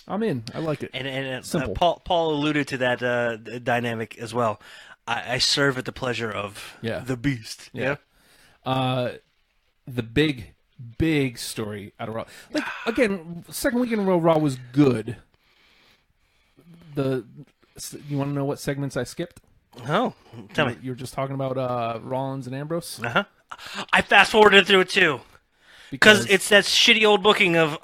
I'm in. I like it. And Simple. Paul alluded to that dynamic as well. I serve at the pleasure of the Beast. Yeah. The big story out of Raw. Like again, second week in a row, Raw was good. You want to know what segments I skipped? Oh, tell me. You were just talking about Rollins and Ambrose. I fast forwarded through it too. Because it's that shitty old booking of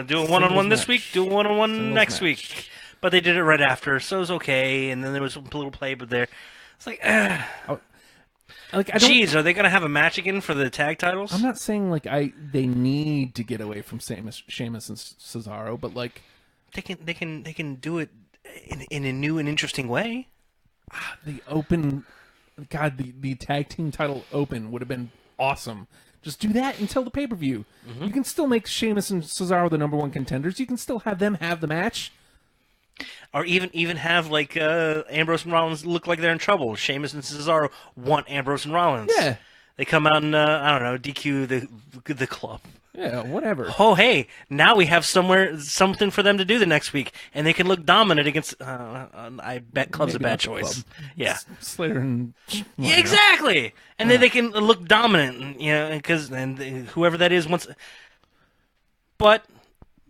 do a one-on-one this week, do a one-on-one next week. But they did it right after, so it was okay. And then there was some little play, but there, it's like, jeez, are they going to have a match again for the tag titles? I'm not saying like they need to get away from Sheamus and Cesaro, but like they can do it in a new and interesting way. The tag team title open would have been awesome. Just do that until the pay-per-view. You can still make Sheamus and Cesaro the number 1 contenders. You can still have them have the match. Or even have like Ambrose and Rollins look like they're in trouble. Sheamus and Cesaro want Ambrose and Rollins. Yeah. They come out and I don't know, DQ the club. Yeah, whatever. Oh, hey, now we have something for them to do the next week, and they can look dominant against. I bet Club's Maybe a bad not the choice. Club. Yeah, Slater and yeah, exactly. And then they can look dominant, because whoever that is wants. But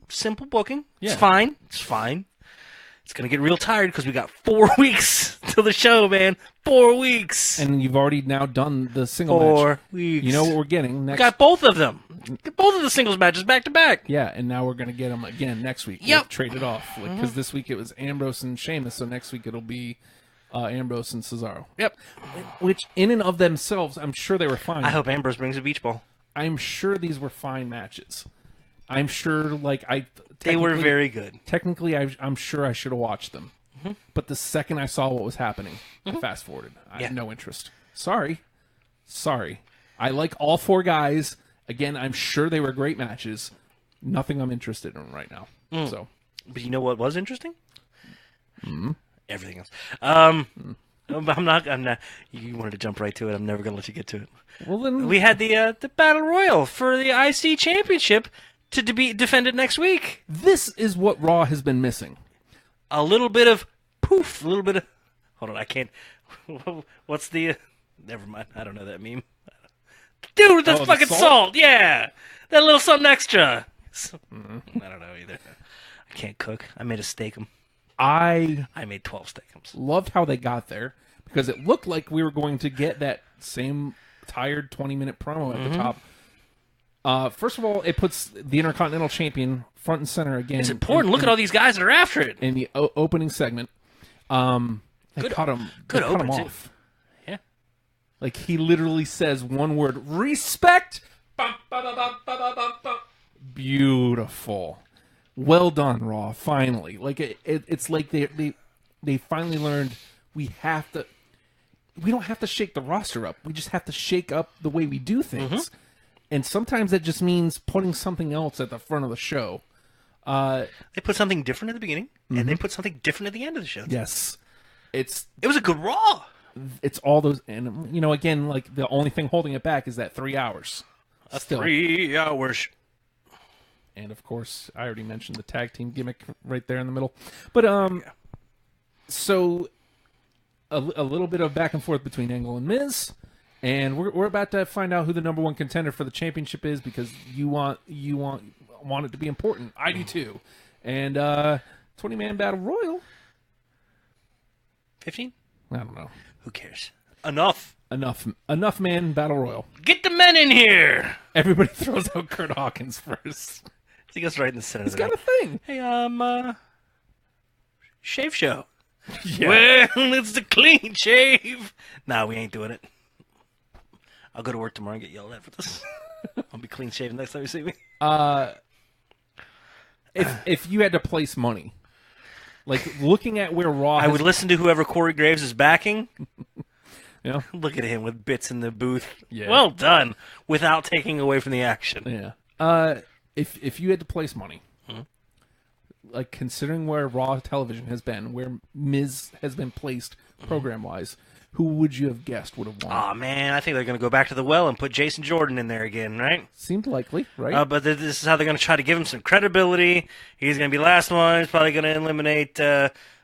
simple booking. Yeah. It's fine. It's fine. It's going to get real tired because we got 4 weeks till the show, man. 4 weeks. And you've already now done the single 4 match. weeks. You know what we're getting next? We got both of them. Both of the singles matches back to back. Yeah, and now we're going to get them again next week. Yep. We'll trade it off. Because this week it was Ambrose and Sheamus, so next week it'll be Ambrose and Cesaro. Yep. Which, in and of themselves, I'm sure they were fine. I hope Ambrose brings a beach ball. I'm sure these were fine matches. I'm sure, They were very good. Technically, I'm sure I should have watched them. But the second I saw what was happening, I fast-forwarded. I had no interest. Sorry. I like all 4 guys. Again, I'm sure they were great matches. Nothing I'm interested in right now. So, But you know what was interesting? Everything else. I'm not. You wanted to jump right to it. I'm never going to let you get to it. well then, We had the Battle Royal for the IC Championship to be defended next week. this is what Raw has been missing. A little bit of poof. A little bit of. Hold on, I can't. What's the? Never mind. I don't know that meme. Dude, that's the fucking salt? salt. Yeah, that little something extra. I don't know either. I can't cook. I made a steak-em. I I made 12 steak-ems. loved how they got there because it looked like we were going to get that same tired 20-minute promo at the top. First of all, it puts the Intercontinental Champion front and center again. It's important. Look at all these guys that are after it. in the opening segment. They cut him. good they cut him open, too. off. Yeah. Like he literally says one word: respect. Beautiful. Well done, Raw. Finally, it's like they finally learned we don't have to shake the roster up. We just have to shake up the way we do things. And sometimes that just means putting something else at the front of the show. They put something different at the beginning, and they put something different at the end of the show. Yes. It was a good Raw. It's all those, and again, like the only thing holding it back is that 3 hours. Still. 3 hours. And of course, I already mentioned the tag team gimmick right there in the middle. But so a little bit of back and forth between Angle and Miz, and we're about to find out who the number 1 contender for the championship is because you want it to be important. I do too. And 20-man battle royal. 15? I don't know. Who cares? Enough. Enough man battle royal. Get the men in here. Everybody throws out Kurt Hawkins first. He goes right in the center. He's got a thing. Hey, shave show. Yeah. Well, it's the clean shave. Nah, we ain't doing it. I'll go to work tomorrow and get yelled at for this. I'll be clean shaven next time you see me. If you had to place money, like looking at where Raw, I would listen to whoever Corey Graves is backing. Yeah. Look at him with bits in the booth. Yeah. Well done, without taking away from the action. Yeah. If you had to place money, like considering where Raw television has been, where Miz has been placed program wise, who would you have guessed would have won? Aw, man, I think they're going to go back to the well and put Jason Jordan in there again, right? Seemed likely, right? But this is how they're going to try to give him some credibility. He's going to be last one. He's probably going to eliminate,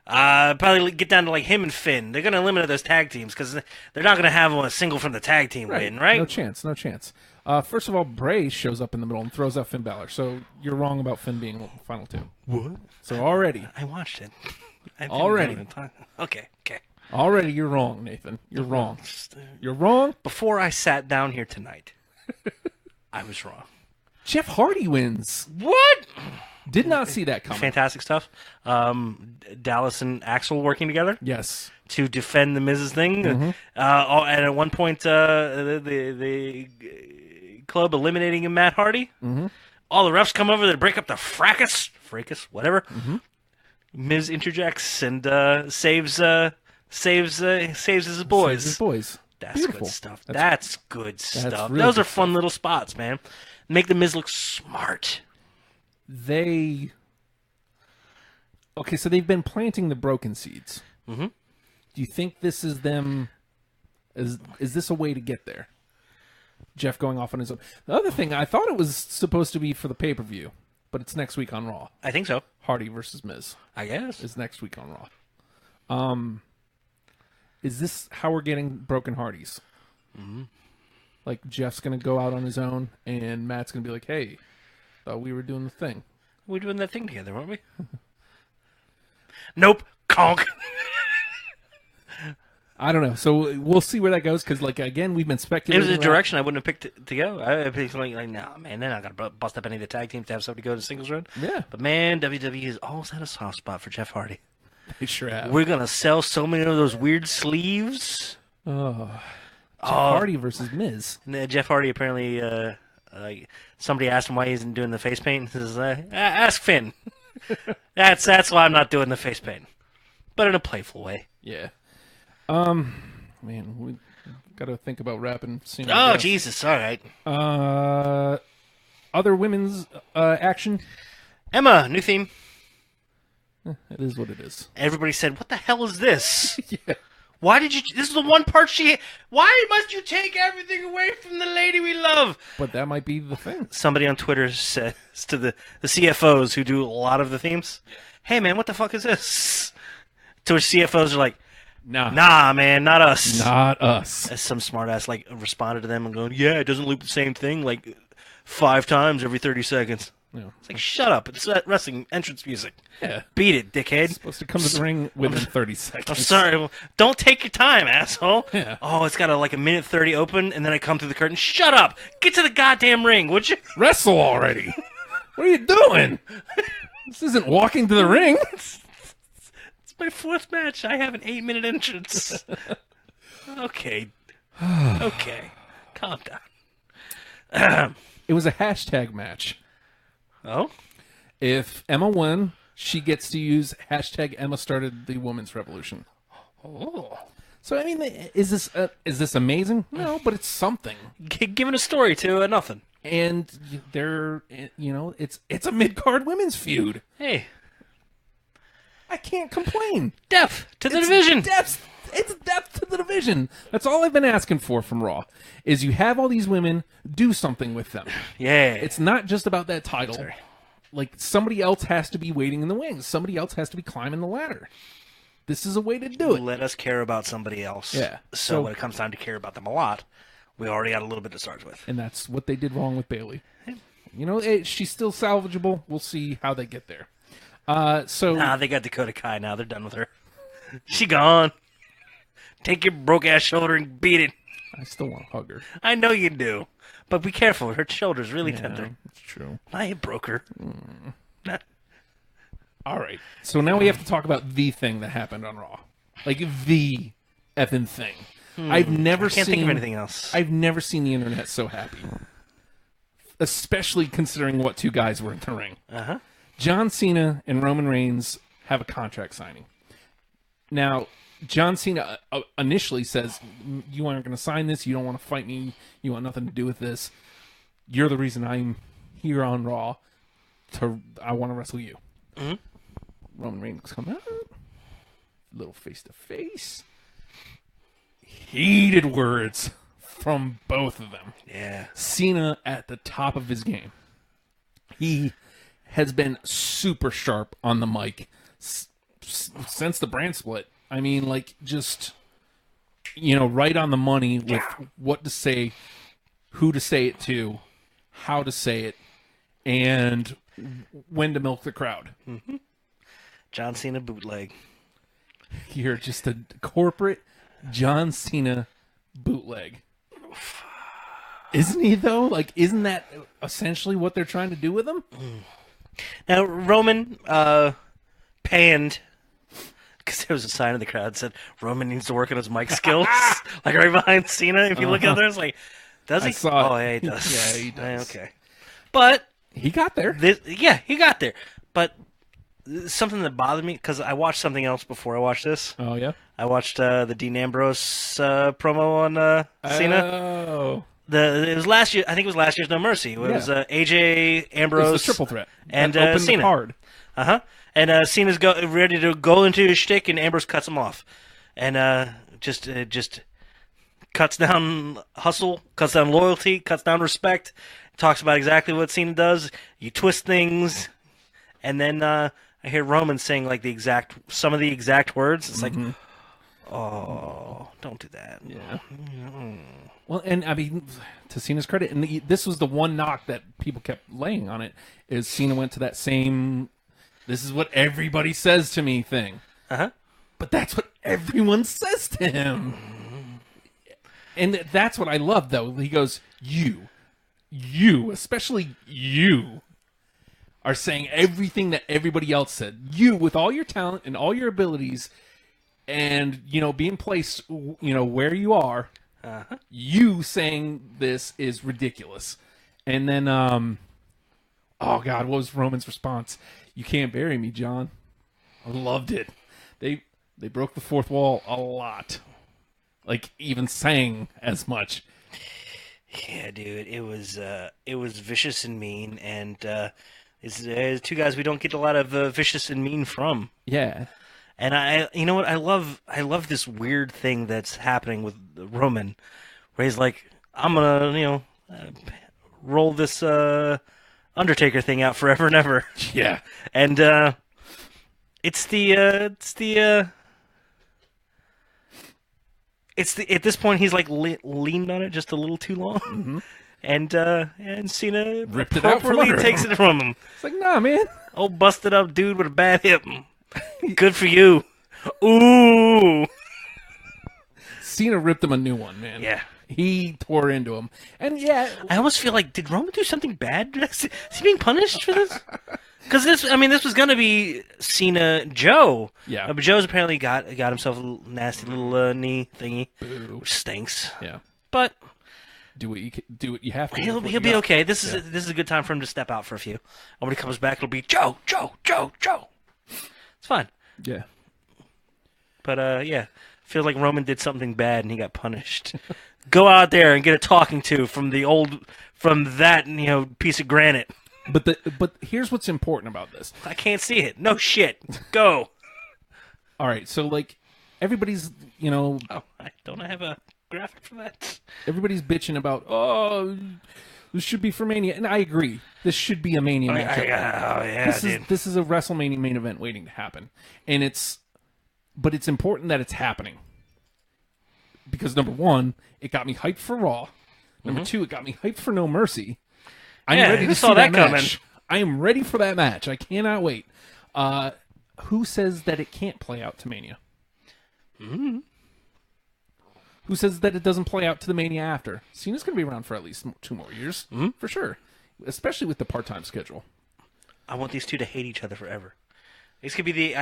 probably get down to like him and Finn. They're going to eliminate those tag teams because they're not going to have a single from the tag team win, right? No chance. First of all, Bray shows up in the middle and throws out Finn Balor. So you're wrong about Finn being final 2. What? So already. I watched it. Already. Okay. Already you're wrong, Nathan. You're wrong. You're wrong. Before I sat down here tonight, I was wrong. Jeff Hardy wins. What? Did not see that coming. Fantastic stuff. Dallas and Axel working together Yes. to defend the Miz's thing. And at one point, the club eliminating him, Matt Hardy. All the refs come over to break up the fracas, whatever. Miz interjects and saves his boys. His boys. That's Beautiful. good stuff. That's good stuff. really Those good are fun little spots, man. Make the Miz look smart. Okay, so they've been planting the broken seeds. Do you think this is them? Is this a way to get there? Jeff going off on his own. The other thing, I thought it was supposed to be for the pay-per-view, but it's next week on Raw. I think so. Hardy versus Miz I guess. is next week on Raw. Is this how we're getting broken Hardys? Like Jeff's going to go out on his own, and Matt's going to be like, "Hey, thought we were doing the thing." We're doing that thing together, weren't we? Nope. Conk. I don't know. So we'll see where that goes because, like, again, we've been It speculating. was a direction I wouldn't have picked to go. I picked like, no, man, they're not going to bust up any of the tag teams to have somebody go to singles run. Yeah. But, man, WWE has always had a soft spot for Jeff Hardy. They sure have. We're going to sell so many of those weird sleeves. Jeff Hardy versus Miz. And Jeff Hardy apparently, somebody asked him why he isn't doing the face paint. He says, ask Finn. That's why I'm not doing the face paint. But in a playful way. Yeah. Man, we got to think about wrapping. Cena, Oh, Jesus. All right. Other women's action. Emma, new theme. It is what it is. Everybody said, what the hell is this? Yeah. Why did you... This is the one part she... Why must you take everything away from the lady we love? But that might be the thing. Somebody on Twitter says to the CFOs who do a lot of the themes, hey, man, what the fuck is this? To which CFOs are like, nah, man, not us. Not us. As some smartass like responded to them and going, yeah, it doesn't loop the same thing like 5 times every 30 seconds. Yeah. It's like, shut up. It's wrestling entrance music. Yeah. Beat it, dickhead. It's supposed to come to the ring within 30 seconds. I'm sorry. Well, don't take your time, asshole. Yeah. Oh, it's got a minute 30 open, and then I come through the curtain. Shut up. Get to the goddamn ring, would you? Wrestle already. What are you doing? This isn't walking to the ring. It's my 4th match. I have an 8-minute entrance. Okay. Okay. Calm down. It was a hashtag match. Oh? If Emma won, she gets to use hashtag Emma started the women's revolution. Oh. So I mean, is this amazing? No, but it's something. Giving a story to nothing. And they're, it's a mid-card women's feud. Hey. I can't complain. Depth to the division. It's depth to the division. That's all I've been asking for from Raw. Is you have all these women, do something with them. Yeah. It's not just about that title. Sorry. Like, somebody else has to be waiting in the wings. Somebody else has to be climbing the ladder. This is a way to do it. Let us care about somebody else. Yeah. So when it comes time to care about them a lot, we already got a little bit to start with. And that's what they did wrong with Bayley. She's still salvageable. We'll see how they get there. They got Dakota Kai now. They're done with her. She gone. Take your broke-ass shoulder and beat it. I still want to hug her. I know you do. But be careful. Her shoulder's really tender. That's true. I broke her. All right. So now we have to talk about the thing that happened on Raw. Like, the effing thing. I can't think of anything else. I've never seen the internet so happy. Especially considering what 2 guys were in the ring. Uh-huh. John Cena and Roman Reigns have a contract signing. Now, John Cena initially says, you aren't going to sign this. You don't want to fight me. You want nothing to do with this. You're the reason I'm here on Raw. I want to wrestle you. Mm-hmm. Roman Reigns come out. Little face-to-face. Heated words from both of them. Yeah. Cena at the top of his game. He has been super sharp on the mic since the brand split. I mean, like, just, right on the money with what to say, who to say it to, how to say it, and when to milk the crowd. Mm-hmm. John Cena bootleg. You're just a corporate John Cena bootleg. Isn't he, though? Like, isn't that essentially what they're trying to do with him? Now, Roman panned, because there was a sign in the crowd that said, Roman needs to work on his mic skills. Like, right behind Cena. If you look at there, it's like, does he? I saw it. Oh, yeah, he does. Yeah, he does. Okay. But he got there. He got there. But something that bothered me, because I watched something else before I watched this. Oh, yeah? I watched the Dean Ambrose promo on Cena. Oh. It was last year. I think it was last year's No Mercy. It was AJ, Ambrose, it was the triple threat, and Cena. Card. And Cena's ready to go into his shtick, and Ambrose cuts him off, and just cuts down hustle, cuts down loyalty, cuts down respect. Talks about exactly what Cena does. You twist things, and then I hear Roman saying like some of the exact words. It's like, oh, don't do that. Yeah. Well, and I mean, to Cena's credit, and this was the one knock that people kept laying on it, is Cena went to that same this is what everybody says to me thing. But that's what everyone says to him. And that's what I love, though. He goes, you, especially you, are saying everything that everybody else said. You, with all your talent and all your abilities, and, being placed, where you are, you saying this is ridiculous. And then, oh, God, what was Roman's response? You can't bury me, John. I loved it. They broke the fourth wall a lot. Like, even saying as much. Yeah, dude, it was vicious and mean, and it's two guys we don't get a lot of vicious and mean from. Yeah. And you know what, I love this weird thing that's happening with Roman, where he's like, I'm gonna, roll this Undertaker thing out forever and ever. Yeah. And at this point he's like leaned on it just a little too long, and Cena ripped it out from under him. Takes it from him. It's like, nah, man. Old busted up dude with a bad hip. Good for you. Ooh. Cena ripped him a new one, man. Yeah. He tore into him. And yeah. I almost feel like, did Roman do something bad? Is he being punished for this? Because this was going to be Cena Joe. Yeah. But Joe's apparently got himself a little nasty little knee thingy, Boo. which stinks. Yeah. But do what you have to. He'll be okay. This is a good time for him to step out for a few. And when he comes back, it'll be Joe. It's fine. Yeah. But yeah, feels like Roman did something bad and he got punished. Go out there and get a talking to from that piece of granite. But here's what's important about this. I can't see it. No shit. Go. All right, so like everybody's, Oh, don't I have a graphic for that? Everybody's bitching about, this should be for Mania, and I agree. This should be a Mania match. This is a WrestleMania main event waiting to happen, and but it's important that it's happening because number one, it got me hyped for Raw. Number two, it got me hyped for No Mercy. I'm ready to see that match. I am ready for that match. I cannot wait. Who says that it can't play out to Mania? Mm-hmm. Who says that it doesn't play out to the Mania after? Cena's going to be around for at least 2 more years, for sure. Especially with the part-time schedule. I want these two to hate each other forever. This could be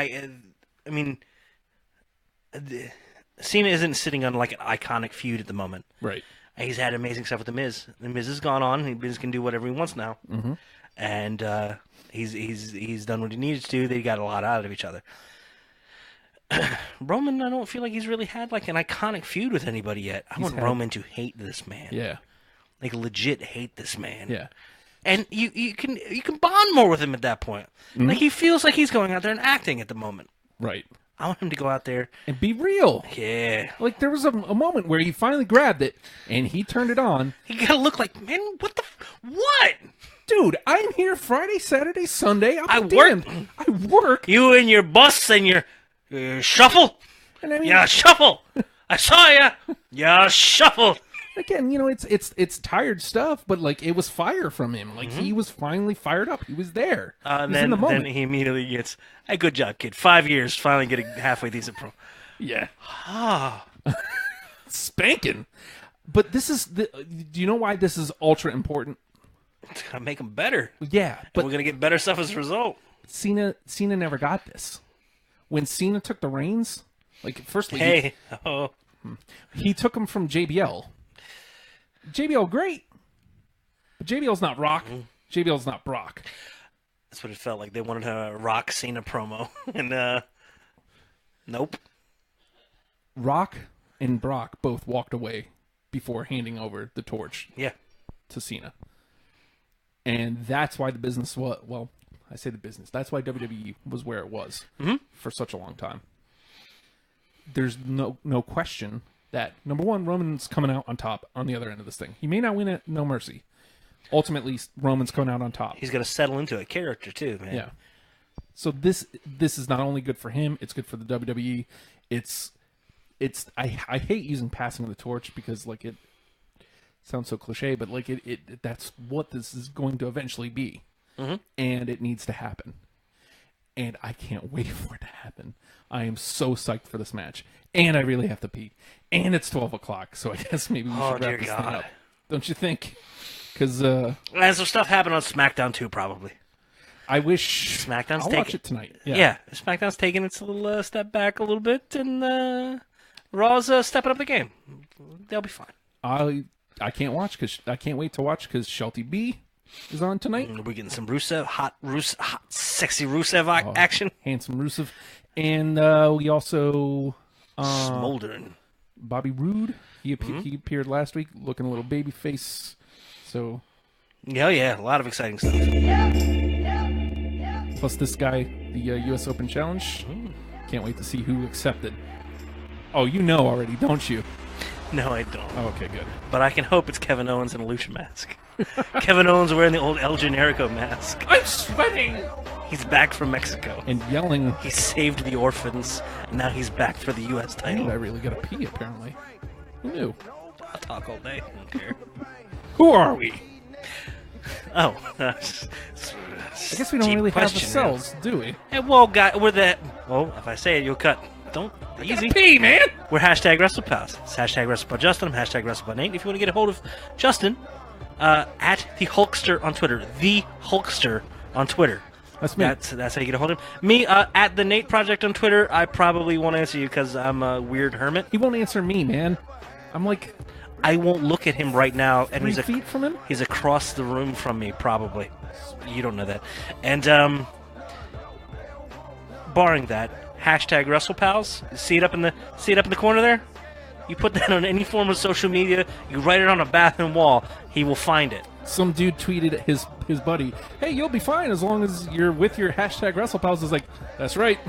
Cena isn't sitting on like an iconic feud at the moment. Right. He's had amazing stuff with The Miz. The Miz has gone on. The Miz can do whatever he wants now. Mm-hmm. And he's done what he needed to do. They got a lot out of each other. Roman, I don't feel like he's really had like an iconic feud with anybody yet. I want Roman to hate this man. Yeah. Like legit hate this man. Yeah. And you can bond more with him at that point. Mm-hmm. Like he feels like he's going out there and acting at the moment. Right. I want him to go out there and be real. Yeah. Like there was a moment where he finally grabbed it and he turned it on. He gotta look like, man, what? Dude, I'm here Friday, Saturday, Sunday. I work. You and your bus and your shuffle. And I mean, yeah, shuffle. I saw ya. Yeah, shuffle. Again, it's tired stuff, but like it was fire from him. Like he was finally fired up. He was there. And then he immediately gets, "Hey, good job, kid. 5 years, finally getting halfway decent pro." Yeah. Ah, spanking. But do you know why this is ultra important? It's gonna make him better. Yeah, but we're gonna get better stuff as a result. Cena never got this. When Cena took the reins, like firstly, he took him from JBL. JBL great, but JBL's not Rock. Mm-hmm. JBL's not Brock. That's what it felt like. They wanted a Rock Cena promo, and nope. Rock and Brock both walked away before handing over the torch. Yeah. To Cena, and that's why the business was. Well, I say the business. That's why WWE was where it was for such a long time. There's no question that, number one, Roman's coming out on top on the other end of this thing. He may not win at No Mercy. Ultimately, Roman's coming out on top. He's going to settle into a character, too, man. Yeah. So this is not only good for him, it's good for the WWE. I hate using passing the torch because, like, it sounds so cliche, but, like, that's what this is going to eventually be. Mm-hmm. And it needs to happen. and I can't wait for it to happen. I am so psyched for this match, and I really have to pee, and it's 12 o'clock, so I guess maybe we should wrap this thing up. Don't you think? Because and some stuff happened on SmackDown too, probably. I wish SmackDown's I'll watch it tonight. Yeah, SmackDown's taking its little step back a little bit, and Raw's stepping up the game. They'll be fine. I can't wait to watch because Shelty B is on tonight. We're getting some hot, sexy Rusev action. Handsome Rusev. And we also... Smoldering. Bobby Roode. He appeared last week looking a little baby face. So... Yeah, a lot of exciting stuff. Plus this guy, the U.S. Open Challenge. Can't wait to see who accepted. Oh, you know already, don't you? No, I don't. Oh, okay, good. But I can hope it's Kevin Owens in a Lucha mask. Kevin Owens wearing the old El Generico mask. I'm sweating! He's back from Mexico. And yelling. He saved the orphans, and now he's back for the U.S. title. I really gotta pee, apparently. Who knew? I'll talk all day. I don't care. Who are we? Oh. I guess we don't really have the cells, do we? Hey, well, if I say it, you'll cut. Don't. Easy. Pee, man! We're Wrestlepals. It's #WrestlePalJustin. I'm #WrestlePalNate. If you want to get a hold of Justin, at the Hulkster on Twitter. The Hulkster on Twitter. That's me. That's how you get a hold of him. Me, at the Nate Project on Twitter. I probably won't answer you because I'm a weird hermit. He won't answer me, man. I'm like... I won't look at him right now. And 3 feet from him? He's across the room from me, probably. You don't know that. And, barring that, #WrestlePals. See it up in the corner there? You put that on any form of social media, you write it on a bathroom wall, he will find it. Some dude tweeted his buddy, "Hey, you'll be fine as long as you're with your #WrestlePals." Is like, that's right.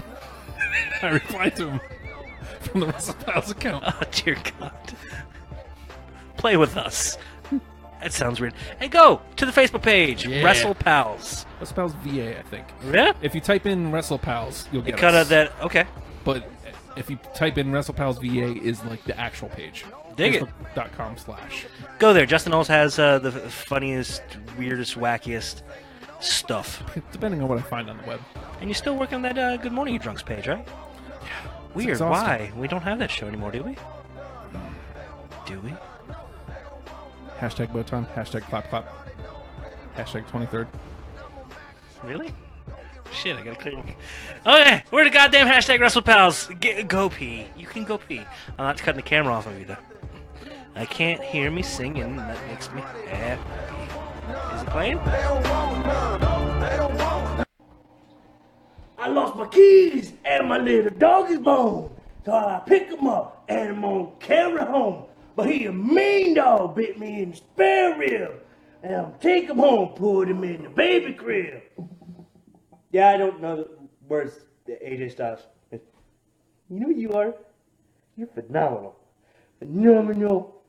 I replied to him from the WrestlePals account. Oh, dear God. Play with us. That sounds weird. Hey, go to the Facebook page, Wrestlepals. Wrestlepals VA, I think. Yeah? If you type in Wrestlepals, you'll get cut us. out that, okay. But if you type in Wrestlepals VA is like the actual page. Dig it. Facebook.com/. Go there. Justin always has the funniest, weirdest, wackiest stuff. Depending on what I find on the web. And you're still working on that Good Morning You Drunks page, right? Yeah. Weird. Why? We don't have that show anymore, do we? Do we? #Botan, #clap, #23rd. Really? Shit, I gotta clear. Okay, we're the goddamn #WrestlePals. Go pee. You can go pee. I'm not cutting the camera off of you, though. I can't hear me singing. That makes me happy. Is it playing? I lost my keys and my little dog is bone. So I pick him up and I'm gonna carry home. But he a mean dog bit me in the spare rib. And I'll take him home, put him in the baby crib. Yeah, I don't know the words to AJ Styles. You know who you are? You're phenomenal. Phenomenal.